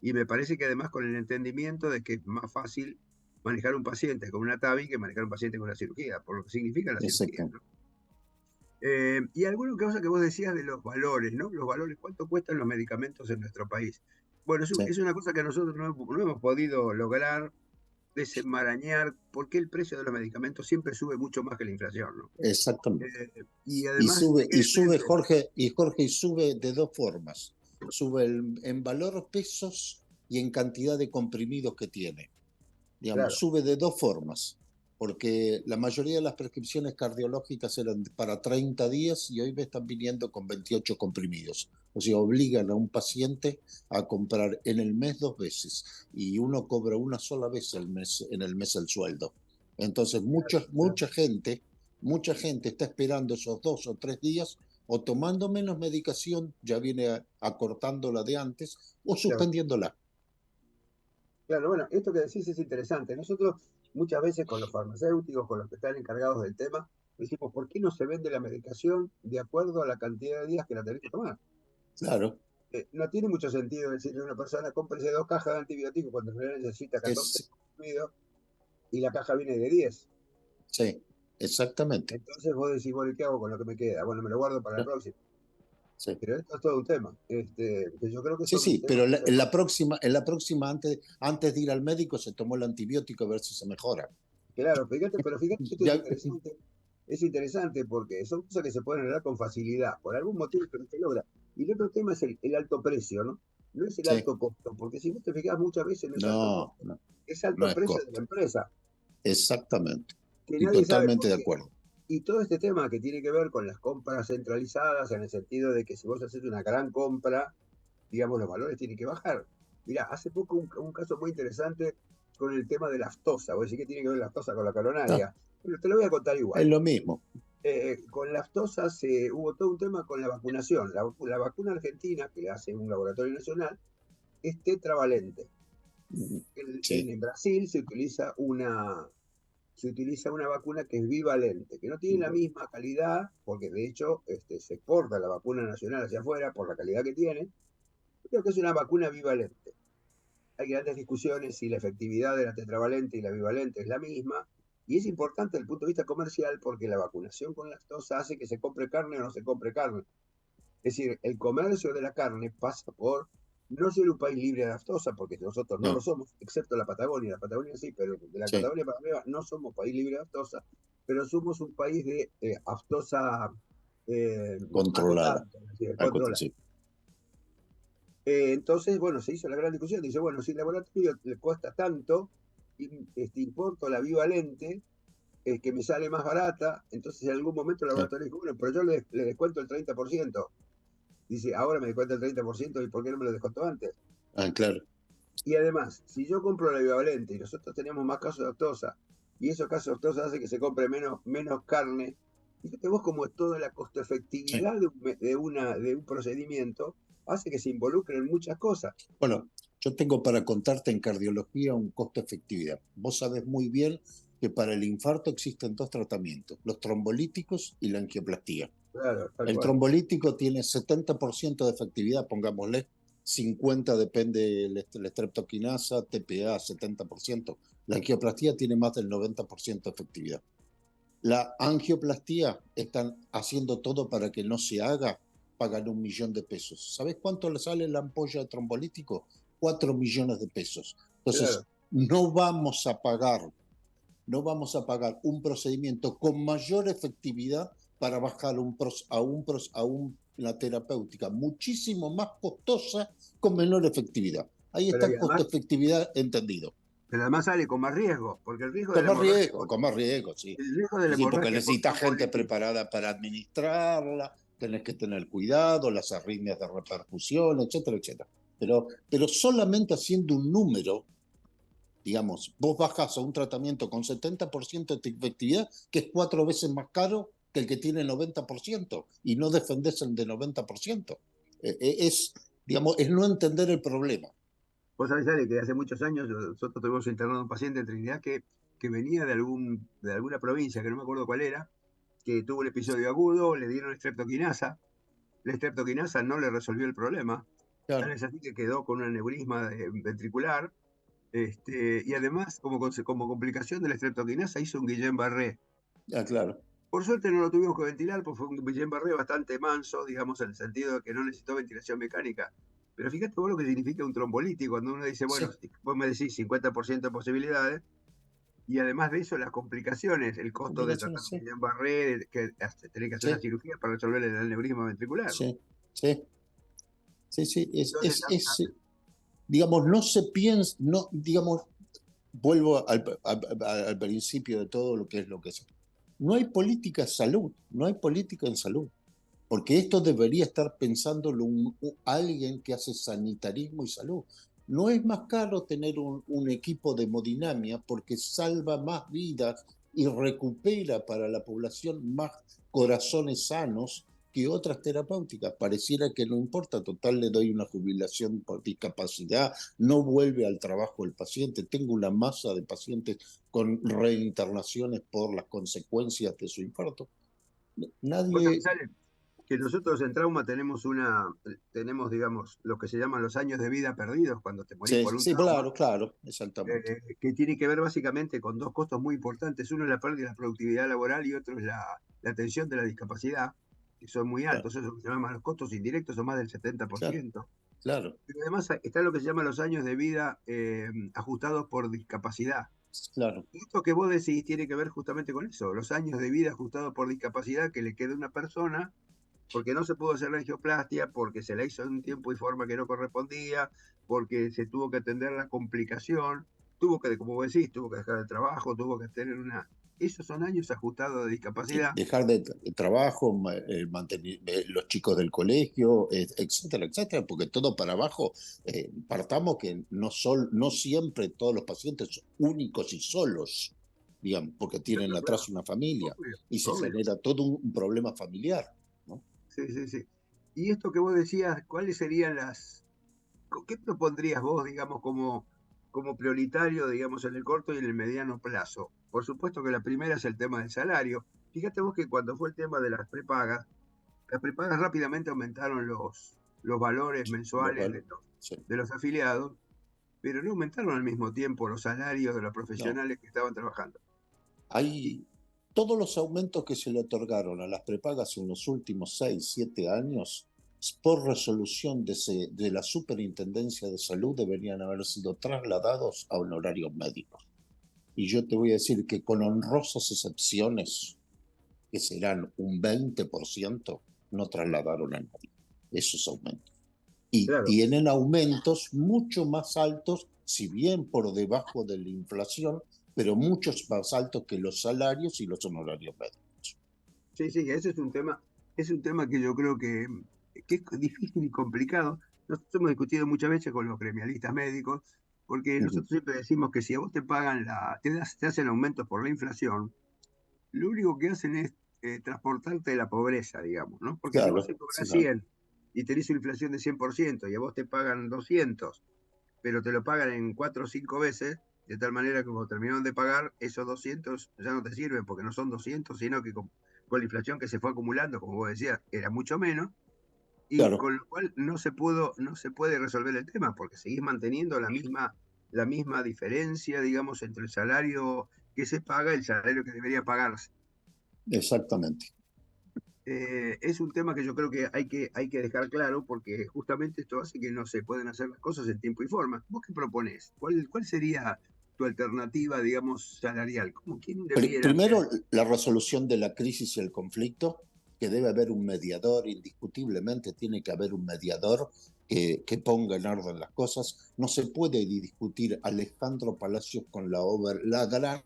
y me parece que además con el entendimiento de que es más fácil manejar un paciente con una TAVI que manejar un paciente con una cirugía, por lo que significa la cirugía, Exacto. ¿no? Y alguna cosa que vos decías de los valores, ¿no? Los valores, ¿cuánto cuestan los medicamentos en nuestro país? Bueno, Sí, es una cosa que nosotros no hemos podido lograr desenmarañar por qué el precio de los medicamentos siempre sube mucho más que la inflación, ¿no? exactamente. Y Y además, sube, ¿de qué y sube, depende? Jorge, y sube de dos formas. Sube en valor pesos y en cantidad de comprimidos que tiene. Digamos, Claro, sube de dos formas, porque la mayoría de las prescripciones cardiológicas eran para 30 días y hoy me están viniendo con 28 comprimidos. O sea, obligan a un paciente a comprar en el mes 2 veces y uno cobra una sola vez en el mes el sueldo. Entonces, claro, mucha gente está esperando esos 2 o 3 días o tomando menos medicación, ya viene acortándola de antes, o claro. suspendiéndola. Claro, bueno, esto que decís es interesante. Nosotros muchas veces con los farmacéuticos, con los que están encargados del tema, decimos, ¿por qué no se vende la medicación de acuerdo a la cantidad de días que la tenés que tomar? Claro. No tiene mucho sentido decirle a una persona, cómprese 2 cajas de antibióticos cuando en realidad necesita 14 Es, comprimidos y la caja viene de 10. sí, exactamente. Entonces vos decís, bueno, ¿y qué hago con lo que me queda? Bueno, me lo guardo para la Sí, próxima. sí. Pero esto es todo un tema. Que yo creo que Sí, son sí, temas pero que en la próxima antes de ir al médico se tomó el antibiótico a ver si se mejora. claro, pero fíjate que esto Ya, es interesante porque son cosas que se pueden lograr con facilidad, por algún motivo que no se logra. Y el otro tema es el alto precio, ¿no? No es el sí, alto costo, porque si vos te fijás muchas veces no es alto no, costo, no, es no alto es precio de la costo. empresa, Exactamente. que Y nadie sabe totalmente por de qué. acuerdo. Y todo este tema que tiene que ver con las compras centralizadas, en el sentido de que si vos haces una gran compra, digamos, los valores tienen que bajar. Mirá, hace poco un caso muy interesante con el tema de la aftosa. Vos decís que tiene que ver la aftosa con la No, coronaria. Pero te lo voy a contar es igual. lo mismo. Con la aftosa hubo todo un tema con la vacunación. La vacuna argentina, que hace un laboratorio nacional, es tetravalente. Sí, En Brasil se utiliza una vacuna que es bivalente, que no tiene la misma calidad, porque de hecho se exporta la vacuna nacional hacia afuera por la calidad que tiene, pero que es una vacuna bivalente. Hay grandes discusiones si la efectividad de la tetravalente y la bivalente es la misma, y es importante desde el punto de vista comercial porque la vacunación con lactosa hace que se compre carne o no se compre carne. Es decir, el comercio de la carne pasa por no ser un país libre de lactosa, porque nosotros no lo no, somos, excepto la Patagonia. La Patagonia sí, pero de la sí, Patagonia para arriba no somos país libre de lactosa, pero somos un país de lactosa controlada. acotada, es decir, controlada. Sí, Entonces, bueno, se hizo la gran discusión. Dice, bueno, si el laboratorio le cuesta tanto, importo la bivalente, que me sale más barata, entonces en algún momento el sí. laboratorio dijo, bueno, pero yo le descuento el 30%. Dice, ahora me descuenta el 30% y ¿por qué no me lo descontó antes? Ah, claro. Y además, si yo compro la bivalente y nosotros tenemos más casos de aftosa, y esos casos de aftosa hacen que se compre menos carne, fíjate vos cómo es toda la costo Sí. efectividad de un procedimiento, hace que se involucren muchas cosas. Bueno, yo tengo para contarte en cardiología un costo-efectividad. Vos sabés muy bien que para el infarto existen dos tratamientos, los trombolíticos y la angioplastía. Claro, tal El cual. trombolítico tiene 70% de efectividad, pongámosle, 50 depende de la streptokinasa, TPA, 70%. La angioplastía tiene más del 90% de efectividad. La angioplastía están haciendo todo para que no se haga, pagan 1 millón de pesos. ¿Sabes cuánto le sale la ampolla de trombolítico? 4 millones de pesos. Entonces, Claro. no vamos a pagar un procedimiento con mayor efectividad para bajar a una terapéutica muchísimo más costosa con menor efectividad. Ahí Pero está además, costo-efectividad entendido. pero además sale con más riesgo, porque el riesgo de la Con más hemorragia, riesgo, con más riesgo, sí. el riesgo de la Sí, porque hemorragia por necesitas gente trombolitis, preparada para administrarla, tenés que tener cuidado, las arritmias de repercusión, etcétera, etcétera. Pero solamente haciendo un número, digamos, vos bajás a un tratamiento con 70% de efectividad, que es 4 veces más caro que el que tiene 90%, y no defendés el de 90%. Digamos, es no entender el problema. vos sabés, Ale, que hace muchos años nosotros tuvimos internado a un paciente en Trinidad que venía de alguna provincia, que no me acuerdo cuál era, que tuvo un episodio agudo, le dieron streptoquinasa, la streptoquinasa no le resolvió el problema, tal Claro, es así que quedó con un aneurisma ventricular, y además, como complicación de la streptoquinasa, hizo un Guillain-Barré. claro. Por suerte no lo tuvimos que ventilar, porque fue un Guillain-Barré bastante manso, digamos, en el sentido de que no necesitó ventilación mecánica. Pero fíjate vos lo que significa un trombolítico, cuando uno dice, bueno, Sí, vos me decís 50% de posibilidades, y además de eso, las complicaciones, el costo de tratar complicaciones, un sí, Guillain-Barré, que tenés que hacer una sí, cirugía para resolver el aneurisma ventricular. sí, sí, sí, sí. Entonces, Digamos, no se piensa, no, digamos, vuelvo al principio de todo lo que es lo que es. No hay política de salud, no hay política en salud, porque esto debería estar pensándolo alguien que hace sanitarismo y salud. No es más caro tener un equipo de hemodinamia porque salva más vidas y recupera para la población más corazones sanos que otras terapéuticas. Pareciera que no importa, total le doy una jubilación por discapacidad, no vuelve al trabajo el paciente. Tengo una masa de pacientes con reinternaciones por las consecuencias de su infarto. vos sabés, Nadie. Ale, que nosotros en trauma tenemos, digamos, lo que se llaman los años de vida perdidos cuando te morís Sí, por un sí, trauma, claro, claro, exactamente. que tiene que ver básicamente con dos costos muy importantes. Uno es la pérdida de la productividad laboral y otro es la atención de la discapacidad, que son muy Claro, altos. Eso se llama los costos indirectos, son más del claro, 70%. claro, Pero además está lo que se llama los años de vida ajustados por discapacidad. claro, Y esto que vos decís tiene que ver justamente con eso, los años de vida ajustados por discapacidad que le queda a una persona porque no se pudo hacer la angioplastia, porque se la hizo en un tiempo y forma que no correspondía, porque se tuvo que atender la complicación, tuvo que, como vos decís, tuvo que dejar el trabajo, tuvo que tener una... Esos son años ajustados de sí, discapacidad. dejar de trabajo, mantener los chicos del colegio, etcétera, etcétera, porque todo para abajo, partamos que no siempre todos los pacientes son únicos y solos, digamos, porque tienen Claro, atrás claro, una familia obvio, y se obvio. genera todo un problema familiar, ¿no? Sí, sí, sí. Y esto que vos decías, ¿cuáles serían qué propondrías vos, digamos, como prioritario, digamos, en el corto y en el mediano plazo? Por supuesto que la primera es el tema del salario. Fíjate vos que cuando fue el tema de las prepagas rápidamente aumentaron los valores Los mensuales val- sí. de los afiliados, pero no aumentaron al mismo tiempo los salarios de los No, profesionales que estaban trabajando. Y, hay todos los aumentos que se le otorgaron a las prepagas en los últimos 6, 7 años, por resolución de la Superintendencia de Salud, deberían haber sido trasladados a honorarios médicos. Y yo te voy a decir que con honrosas excepciones, que serán un 20%, no trasladaron a nadie esos aumentos. Y claro, tienen aumentos mucho más altos, si bien por debajo de la inflación, pero muchos más altos que los salarios y los honorarios médicos. sí, sí, ese es un tema que yo creo que es difícil y complicado. Nosotros hemos discutido muchas veces con los gremialistas médicos, porque nosotros siempre decimos que si a vos te pagan te hacen aumentos por la inflación, lo único que hacen es transportarte de la pobreza, digamos, ¿no? Porque si vos Claro, te sí, cobras claro, 100 y tenés una inflación de 100% y a vos te pagan 200, pero te lo pagan en 4 o 5 veces, de tal manera que cuando terminaron de pagar, esos 200 ya no te sirven porque no son 200, sino que con la inflación que se fue acumulando, como vos decías, era mucho menos, y claro, con lo cual no se puede resolver el tema, porque seguís manteniendo la misma diferencia, digamos, entre el salario que se paga y el salario que debería pagarse. Exactamente. Es un tema que yo creo que hay que dejar claro porque justamente esto hace que no se pueden hacer las cosas en tiempo y forma. ¿Vos qué proponés? ¿Cuál sería tu alternativa, digamos, salarial? ¿Quién debiera ser? Primero, la resolución de la crisis y el conflicto, que debe haber un mediador, indiscutiblemente tiene que haber un mediador que ponga en orden las cosas. No se puede discutir Alejandro Palacios con la gran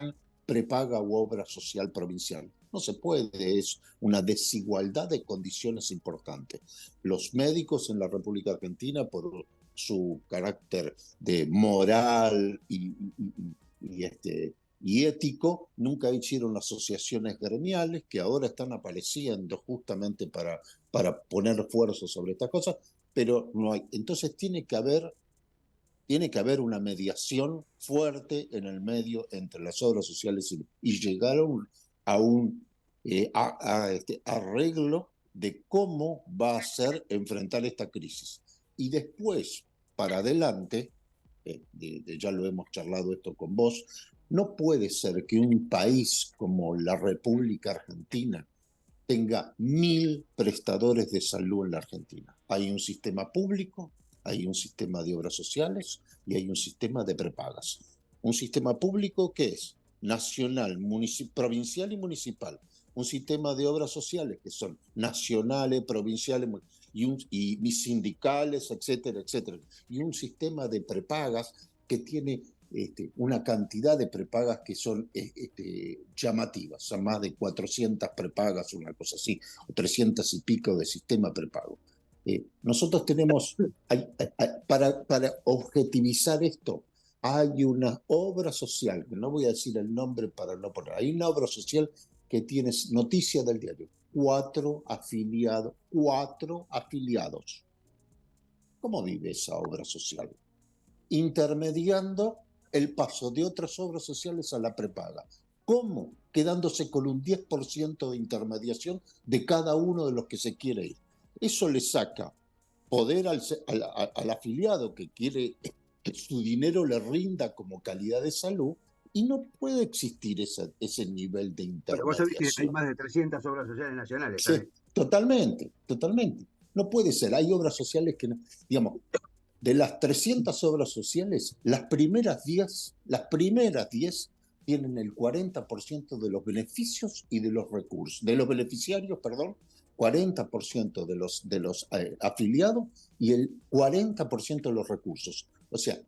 prepaga u obra social provincial. No se puede, es una desigualdad de condiciones importante. Los médicos en la República Argentina, por su carácter de moral y ético, nunca hicieron asociaciones gremiales que ahora están apareciendo justamente para poner fuerza sobre estas cosas, pero no hay. Entonces tiene que haber una mediación fuerte en el medio entre las obras sociales y llegar a un arreglo de cómo va a ser enfrentar esta crisis. Y después, para adelante, ya lo hemos charlado esto con vos, no puede ser que un país como la República Argentina tenga 1000 prestadores de salud en la Argentina. Hay un sistema público, hay un sistema de obras sociales y hay un sistema de prepagas. Un sistema público que es nacional, provincial y municipal. Un sistema de obras sociales que son nacionales, provinciales y sindicales, etcétera, etcétera. Y un sistema de prepagas que tiene una cantidad de prepagas que son llamativas. Son más de 400 prepagas, una cosa así, o 300 y pico de sistema prepago. Nosotros tenemos, para objetivizar esto, hay una obra social, que no voy a decir el nombre para no poner, hay una obra social que tienes noticia del diario, 4 afiliados. ¿Cómo vive esa obra social? Intermediando el paso de otras obras sociales a la prepaga. ¿Cómo? Quedándose con un 10% de intermediación de cada uno de los que se quiere ir. Eso le saca poder al afiliado que quiere que su dinero le rinda como calidad de salud, y no puede existir ese nivel de Bueno, vos sabés que hay intermediación. más de 300 obras sociales nacionales, Sí, ¿sabés? totalmente, totalmente. No puede ser. Hay obras sociales que, digamos, de las 300 obras sociales, las primeras 10 tienen el 40% de los beneficios y de los recursos, de los beneficiarios, perdón, 40% de los afiliados y el 40% de los recursos. O sea,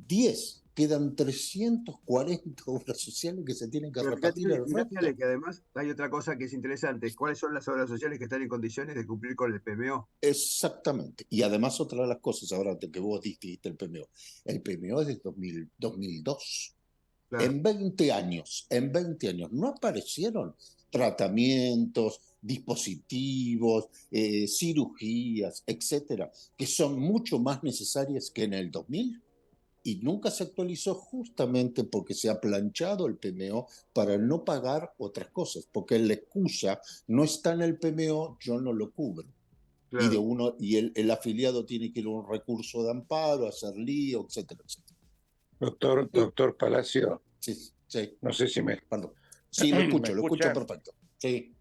10, quedan 340 obras sociales que se tienen que Pero repartir el fíjate, Ale, resto. que además hay otra cosa que es interesante. ¿Cuáles son las obras sociales que están en condiciones de cumplir con el PMO? Exactamente. Y además otra de las cosas, ahora que vos dijiste el PMO es de 2002. Claro. En 20 años no aparecieron tratamientos, dispositivos, cirugías, etcétera, que son mucho más necesarias que en el 2000. Y nunca se actualizó justamente porque se ha planchado el PMO para no pagar otras cosas, porque la excusa no está en el PMO, yo no lo cubro. Claro. Y el afiliado tiene que ir a un recurso de amparo, hacer lío, etcétera, etcétera. Doctor Palacio, Sí, sí, no sé si me, perdón. Sí, me lo escucho escucha. perfecto. Sí,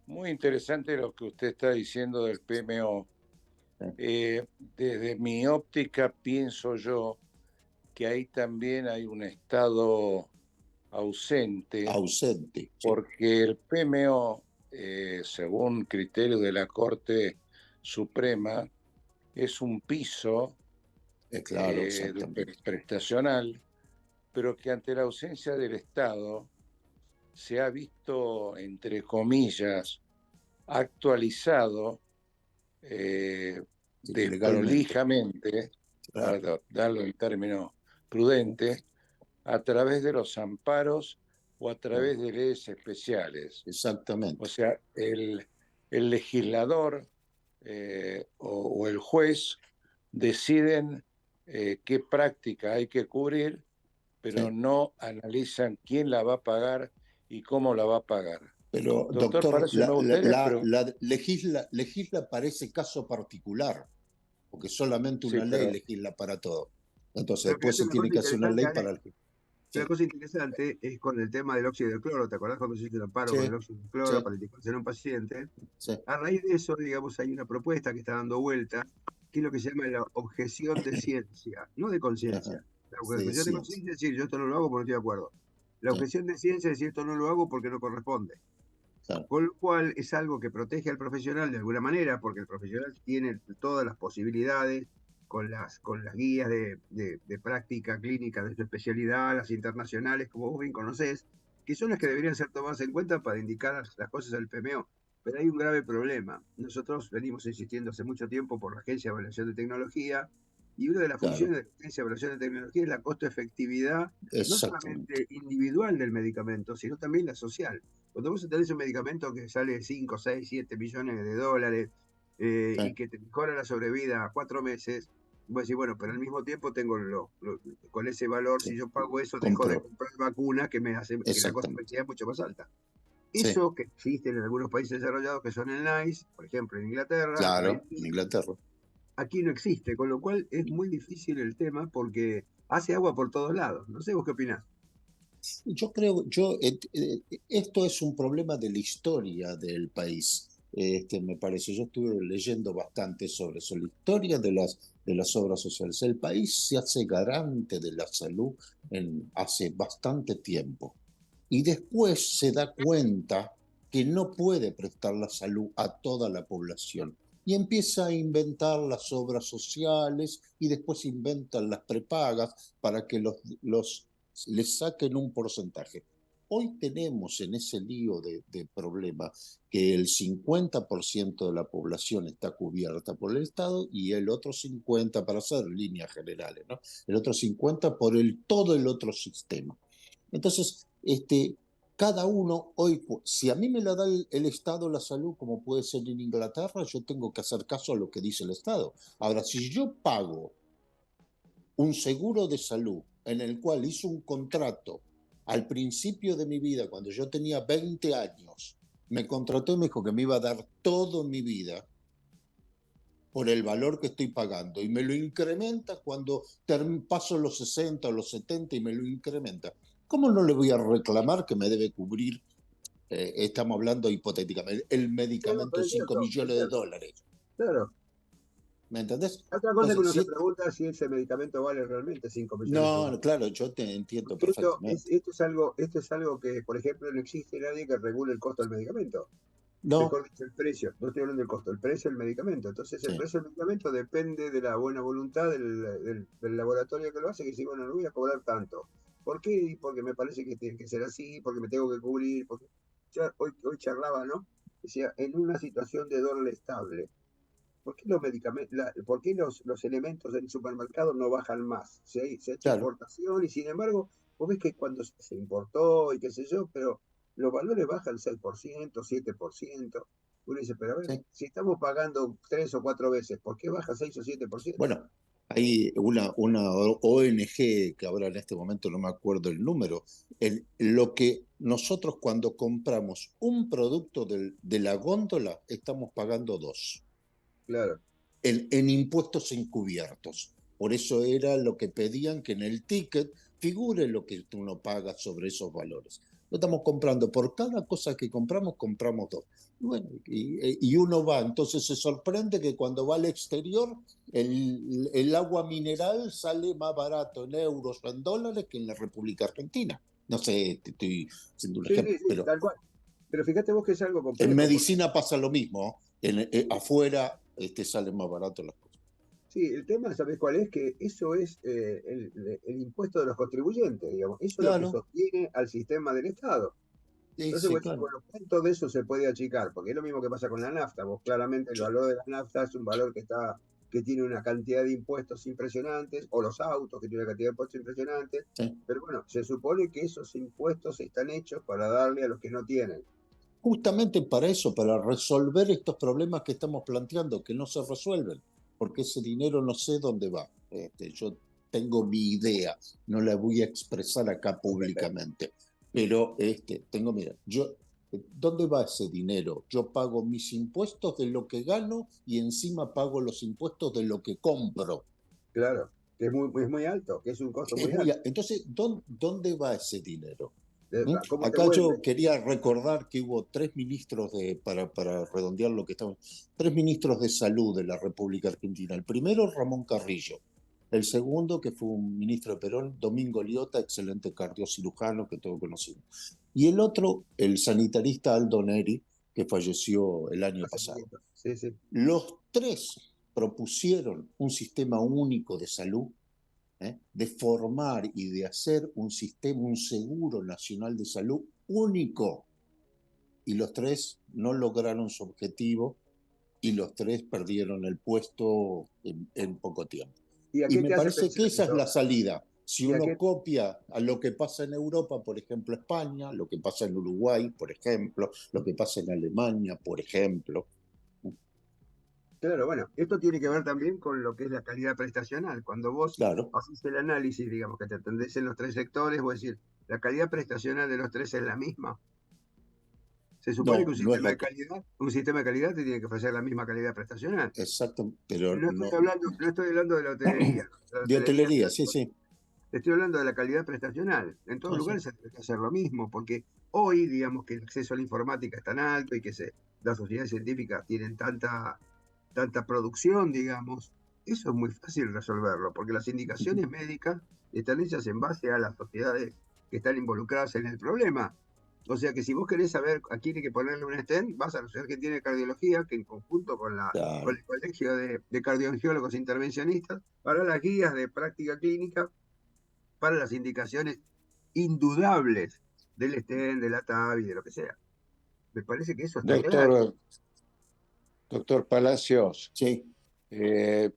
Muy interesante lo que usted está diciendo del PMO. Desde mi óptica pienso yo que ahí también hay un Estado ausente, ausente. Sí. porque el PMO, según criterio de la Corte Suprema, es un piso Claro, exactamente. prestacional, pero que ante la ausencia del Estado se ha visto, entre comillas, actualizado desprolijamente, Claro. para darlo en términos prudentes, a través de los amparos o a través de leyes especiales. Exactamente. O sea, el legislador o el juez deciden qué práctica hay que cubrir, pero Sí. no analizan quién la va a pagar y cómo la va a pagar. Pero, Doctor doctor, Palacio, me gustaría, pero legisla para ese caso particular, porque solamente sí, una ley pero legisla para todo. Entonces, Pero después fíjate se una tiene cosa que hacer una interesante, ley Ale. para el... Una cosa interesante es con el tema del óxido de cloro. ¿Te acordás cuando se hizo el amparo con el sí, óxido de cloro sí, para en un paciente? sí, A raíz de eso, digamos, hay una propuesta que está dando vuelta, que es lo que se llama la objeción de ciencia, no de ajá, conciencia. La de objeción de ciencia, conciencia es decir, yo esto no lo hago porque no estoy de acuerdo. La sí, objeción de ciencia es decir, esto no lo hago porque no corresponde. claro, Con lo cual es algo que protege al profesional de alguna manera, porque el profesional tiene todas las posibilidades con las guías de práctica clínica de su especialidad, las internacionales, como vos bien conocés, que son las que deberían ser tomadas en cuenta para indicar las cosas al PMO. Pero hay un grave problema. Nosotros venimos insistiendo hace mucho tiempo por la Agencia de Evaluación de Tecnología, y una de las claro, funciones de la Agencia de Evaluación de Tecnología es la costo-efectividad, no exactamente, solamente individual del medicamento, sino también la social. Cuando vos tenés un medicamento que sale 5, 6, 7 millones de dólares y sí, que te mejora la sobrevida a 4 meses, vos decís, bueno, pero al mismo tiempo tengo con ese valor, si sí, yo pago eso, dejo de compro, comprar vacunas que me hacen que la exactamente, costo-efectividad es mucho más alta. sí, Eso que existen en algunos países desarrollados, que son el NICE, por ejemplo, en Inglaterra, el Reino claro, en Unido, Inglaterra. aquí no existe, con lo cual es muy difícil el tema porque hace agua por todos lados. No sé vos qué opinás. Yo creo, esto es un problema de la historia del país, me parece. Yo estuve leyendo bastante sobre eso, la historia de las obras sociales. El país se hace garante de la salud hace bastante tiempo y después se da cuenta que no puede prestar la salud a toda la población. Y empieza a inventar las obras sociales y después inventan las prepagas para que les saquen un porcentaje. Hoy tenemos en ese lío de problema que el 50% de la población está cubierta por el Estado y el otro 50%, para hacer líneas generales, ¿no? El otro 50% por todo el otro sistema. Entonces, cada uno hoy, si a mí me la da el Estado la salud, como puede ser en Inglaterra, yo tengo que hacer caso a lo que dice el Estado. Ahora, si yo pago un seguro de salud en el cual hice un contrato al principio de mi vida, cuando yo tenía 20 años, me contrató y me dijo que me iba a dar toda mi vida por el valor que estoy pagando y me lo incrementa cuando paso los 60 o los 70 y me lo incrementa. ¿Cómo no le voy a reclamar que me debe cubrir, estamos hablando hipotéticamente, el No, medicamento pero 5 es millones de cierto. dólares? Claro. ¿Me entendés? Otra cosa que Entonces, uno se si, pregunta es si ese medicamento vale realmente 5 millones de no, dólares. claro, yo te entiendo Porque perfectamente. esto es algo que, por ejemplo, no existe nadie que regule el costo del medicamento. No, Mejor dicho, el precio. No estoy hablando del costo, el precio del medicamento. Entonces, el sí, precio del medicamento depende de la buena voluntad del laboratorio que lo hace, que dice, bueno, no voy a cobrar tanto. ¿Por qué? Porque me parece que tiene que ser así, porque me tengo que cubrir. Porque... hoy charlaba, ¿no? Decía, en una situación de dólar estable, ¿por qué los medicamentos, por qué los elementos del supermercado no bajan más? Se ha hecho claro, importación y sin embargo, vos ves que cuando se importó y qué sé yo, pero los valores bajan 6%, 7%. Uno dice, pero a ver, sí. si estamos pagando 3 o 4 veces, ¿por qué baja 6 o 7%? Bueno, hay una ONG que ahora en este momento no me acuerdo el número, lo que nosotros cuando compramos un producto de la góndola estamos pagando dos Claro, en impuestos encubiertos. Por eso era lo que pedían que en el ticket figure lo que uno paga sobre esos valores. Lo estamos comprando, por cada cosa que compramos, compramos dos. Bueno, y uno va, entonces se sorprende que cuando va al exterior, el agua mineral sale más barato en euros o en dólares que en la República Argentina. No sé, te estoy haciendo un sí, ejemplo, sí, sí, pero tal cual. Pero fíjate vos que es algo en complejo, porque medicina pasa lo mismo. Afuera salen más barato las cosas. sí, el tema, ¿sabés cuál es? Que eso es el impuesto de los contribuyentes, digamos. Eso es lo que Claro, sostiene al sistema del Estado. sí, Entonces, sí, vos decís, claro. bueno, ¿cuánto de eso se puede achicar? Porque es lo mismo que pasa con la nafta. Vos claramente el Sí, valor de la nafta es un valor que tiene una cantidad de impuestos impresionantes, o los autos que tienen una cantidad de impuestos impresionantes. sí. Pero bueno, se supone que esos impuestos están hechos para darle a los que no tienen. Justamente para eso, para resolver estos problemas que estamos planteando, que no se resuelven, porque ese dinero no sé dónde va. Yo tengo mi idea, no la voy a expresar acá públicamente, pero mira, ¿dónde va ese dinero? Yo pago mis impuestos de lo que gano y encima pago los impuestos de lo que compro. Claro, que es muy alto, que es un costo Es muy muy, alto. entonces, ¿dónde va ese dinero? ¿Cómo te Acá vuelve? yo quería recordar que hubo tres ministros para redondear lo que estamos, tres ministros de salud de la República Argentina. El primero, Ramón Carrillo. El segundo, que fue un ministro de Perón, Domingo Liotta, excelente cardiocirujano que todos conocimos. Y el otro, el sanitarista Aldo Neri, que falleció el año Hace pasado. poquito. Sí, sí. Los tres propusieron un sistema único de salud, de formar y de hacer un sistema, un seguro nacional de salud único. Y los tres no lograron su objetivo y los tres perdieron el puesto en poco tiempo. ¿Y a Y qué me te hace parece pensar que esa es eso? la salida. Si ¿Y a uno qué? copia a lo que pasa en Europa, por ejemplo, España, lo que pasa en Uruguay, por ejemplo, lo que pasa en Alemania, por ejemplo. Claro, bueno, esto tiene que ver también con lo que es la calidad prestacional. Cuando vos Claro, haces el análisis, digamos, que te atendés en los tres sectores, vos decís, la calidad prestacional de los tres es la misma. Se supone que no, no es la que... un sistema de calidad te tiene que ofrecer la misma calidad prestacional. Exacto, pero No estoy no... hablando, no estoy hablando de la hotelería. La De hotelería, hotelería, sí, sí. estoy hablando de la calidad prestacional. En todos Sí, sí. lugares se tiene que hacer lo mismo, porque hoy, digamos, que el acceso a la informática es tan alto y que las sociedades científicas tienen tanta producción, digamos, eso es muy fácil resolverlo, porque las indicaciones médicas están hechas en base a las sociedades que están involucradas en el problema. O sea que si vos querés saber a quién hay que ponerle un stent, vas a la sociedad que tiene cardiología, que en conjunto con Claro, el Colegio de Cardiologólogos Intervencionistas, para las guías de práctica clínica, para las indicaciones indudables del stent, de la TAVI, de lo que sea. Me parece que eso está claro. Doctor Palacios, sí,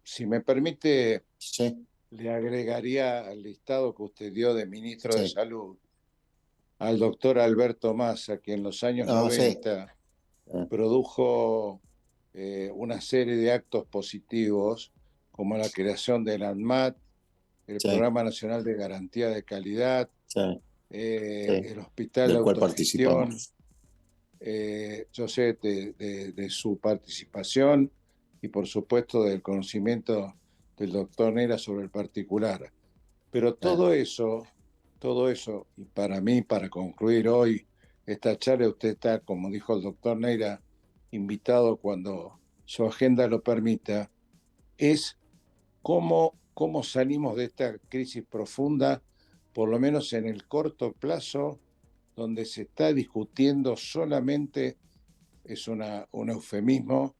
si me permite, sí, le agregaría al listado que usted dio de ministro de sí. Salud al doctor Alberto Massa, que en los años No, sí. 90 produjo una serie de actos positivos, como la creación del ANMAT, el Sí, Programa Nacional de Garantía de Calidad, sí, sí. el Hospital de Del cual Autogestión. participamos. Yo sé de su participación y por supuesto del conocimiento del doctor Neira sobre el particular. Pero todo eso, y para mí, para concluir hoy esta charla, usted está, como dijo el doctor Neira, invitado cuando su agenda lo permita, es cómo salimos de esta crisis profunda, por lo menos en el corto plazo, donde se está discutiendo solamente, es un eufemismo,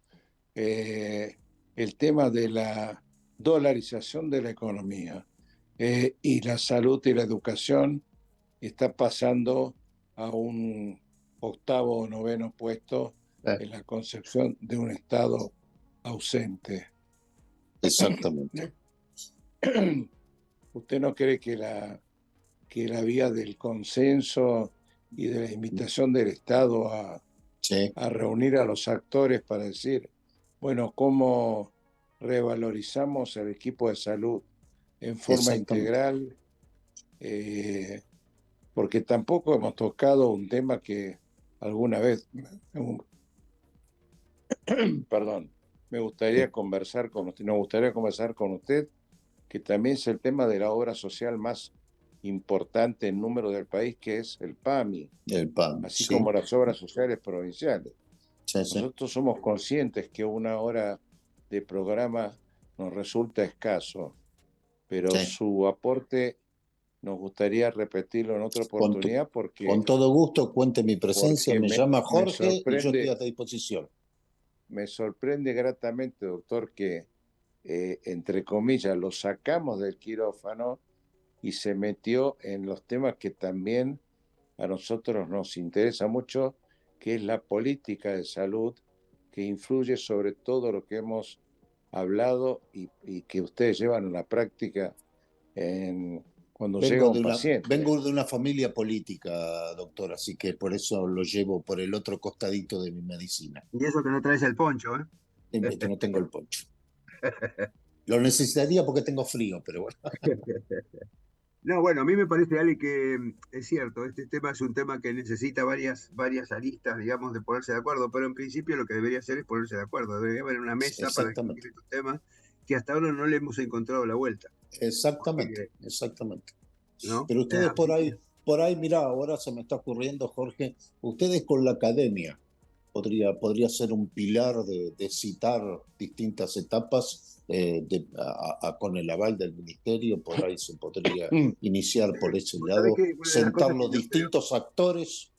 el tema de la dolarización de la economía, y la salud y la educación está pasando a un octavo o noveno puesto en la concepción de un Estado ausente. Exactamente. ¿Usted no cree que la vía del consenso y de la invitación del Estado Sí, a reunir a los actores para decir, bueno, cómo revalorizamos el equipo de salud en forma exactamente. integral? Porque tampoco hemos tocado un tema que alguna vez, perdón, me gustaría Sí, conversar con usted, nos gustaría conversar con usted, que también es el tema de la obra social más importante en número del país, que es el PAMI, el PAN, así sí, como las obras sociales provinciales. sí, sí. Nosotros somos conscientes que una hora de programa nos resulta escaso, pero Sí. su aporte nos gustaría repetirlo en otra Con, oportunidad con todo gusto, cuente mi presencia. porque Me llama me Jorge y yo estoy sorprende, a tu disposición. me sorprende gratamente, doctor, que entre comillas lo sacamos del quirófano y se metió en los temas que también a nosotros nos interesa mucho, que es la política de salud, que influye sobre todo lo que hemos hablado y que ustedes llevan a la práctica cuando llega un paciente. Vengo de una familia política, doctor, así que por eso lo llevo por el otro costadito de mi medicina. Y eso que no traes el poncho, ¿eh? Que no tengo el poncho. Lo necesitaría porque tengo frío, pero bueno. No, bueno, a mí me parece, Ale, que es cierto, este tema es un tema que necesita varias aristas, digamos, de ponerse de acuerdo, pero en principio lo que debería hacer es ponerse de acuerdo. Debería haber una mesa para discutir Exactamente, estos temas que hasta ahora no le hemos encontrado la vuelta. Exactamente, exactamente. ¿no? Pero ustedes por ahí, mirá, ahora se me está ocurriendo, Jorge, ustedes con la academia podría ser un pilar de citar distintas etapas con el aval del ministerio, por ahí se podría iniciar por ese ¿Sabés lado, qué? Una de las sentar cosas que los distintos actores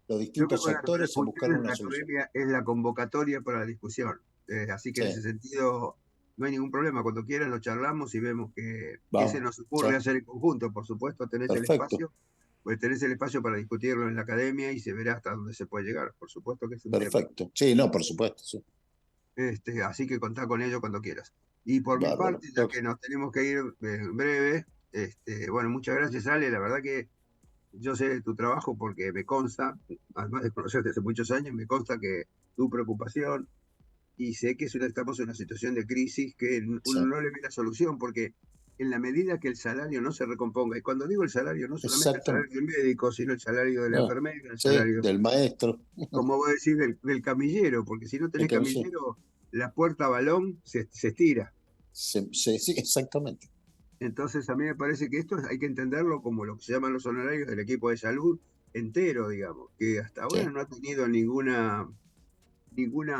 yo creo que una de las a buscar funciones de una la solución. academia es la convocatoria para la discusión. Así que en ese Sí, sentido no hay ningún problema. Cuando quieran lo charlamos y vemos qué se vamos, nos sí, ocurre hacer en conjunto. Por supuesto, tenés el perfecto, espacio, pues tenés el espacio para discutirlo en la academia y se verá hasta dónde se puede llegar. Por supuesto que es un tema. perfecto. Sí, no, por supuesto, sí. Así que contá con ello cuando quieras. Y por mi Bárbaro. parte, ya que nos tenemos que ir en breve, bueno, muchas gracias, Ale. La verdad que yo sé de tu trabajo porque me consta, además de conocerte hace muchos años, me consta que tu preocupación, y sé que estamos en una situación de crisis que Sí, uno no le ve la solución, porque en la medida que el salario no se recomponga, y cuando digo el salario, no solamente el salario exactamente. del médico, sino el salario de la No, enfermera, el sí, salario, del maestro, como vos decís, del camillero, porque si no el tenés que sí, camillero, la puerta balón se estira. sí, exactamente. Entonces a mí me parece que esto hay que entenderlo como lo que se llaman los honorarios del equipo de salud entero, digamos, que hasta ahora Sí, no ha tenido ninguna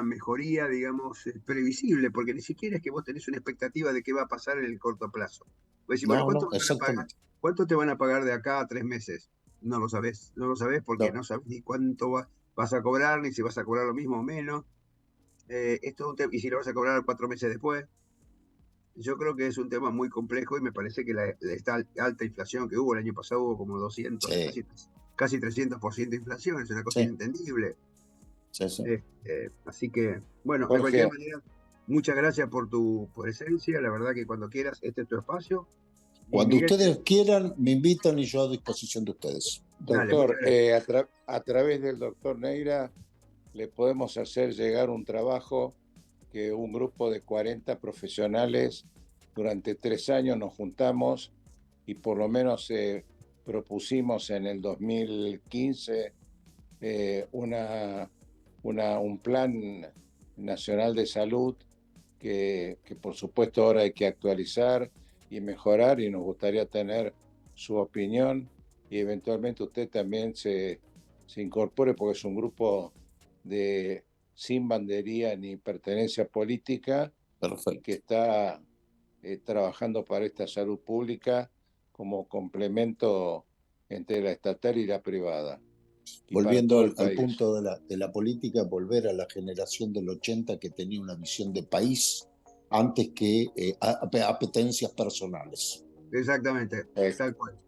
mejoría, digamos, previsible, porque ni siquiera es que vos tenés una expectativa de qué va a pasar en el corto plazo. Vos decís, bueno, no, ¿cuánto no, me van a pagar? exactamente. ¿Cuánto te van a pagar de acá a 3 meses? No lo sabés, no lo sabés porque No, no sabés ni cuánto vas a cobrar, ni si vas a cobrar lo mismo o menos. Esto es un tema, y si lo vas a cobrar 4 meses después. Yo creo que es un tema muy complejo y me parece que esta alta inflación que hubo el año pasado, hubo como 200, sí, casi 300% de inflación, es una cosa sí, inentendible. sí, sí. Así que, bueno, de cualquier Jorge, manera, muchas gracias por tu presencia. La verdad que cuando quieras, este es tu espacio. Y Cuando Miguel, ustedes quieran, me invitan y yo a disposición de ustedes. dale, muchas doctor, gracias. a través del doctor Neira le podemos hacer llegar un trabajo que un grupo de 40 profesionales durante 3 años nos juntamos y por lo menos propusimos en el 2015 un plan nacional de salud que por supuesto ahora hay que actualizar y mejorar y nos gustaría tener su opinión y eventualmente usted también se incorpore porque es un grupo de sin bandería ni pertenencia política y que Perfecto. está trabajando para esta salud pública como complemento entre la estatal y la privada y para Volviendo todo el al país. punto de la política, volver a la generación del 80 que tenía una visión de país antes que apetencias personales. Exactamente, Eh, tal cual.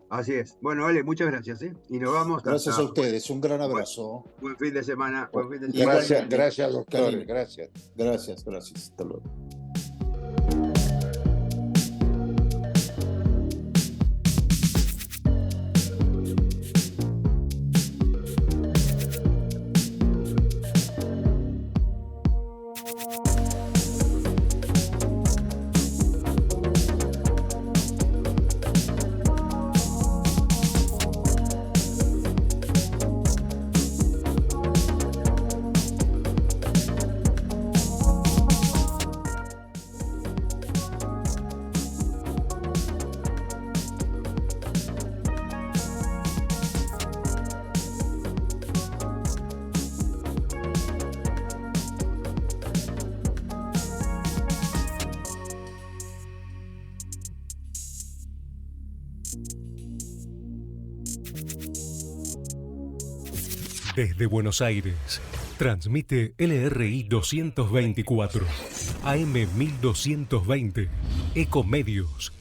Así es. Bueno, vale, muchas gracias, ¿eh? Y nos vamos Gracias hasta a ustedes, un gran buen, abrazo. buen fin de semana. Buen fin de semana. Gracias, Igualmente, gracias doctores, Karine. gracias. Gracias, gracias. Hasta luego. Desde Buenos Aires, transmite LRI 224, AM 1220, Ecomedios.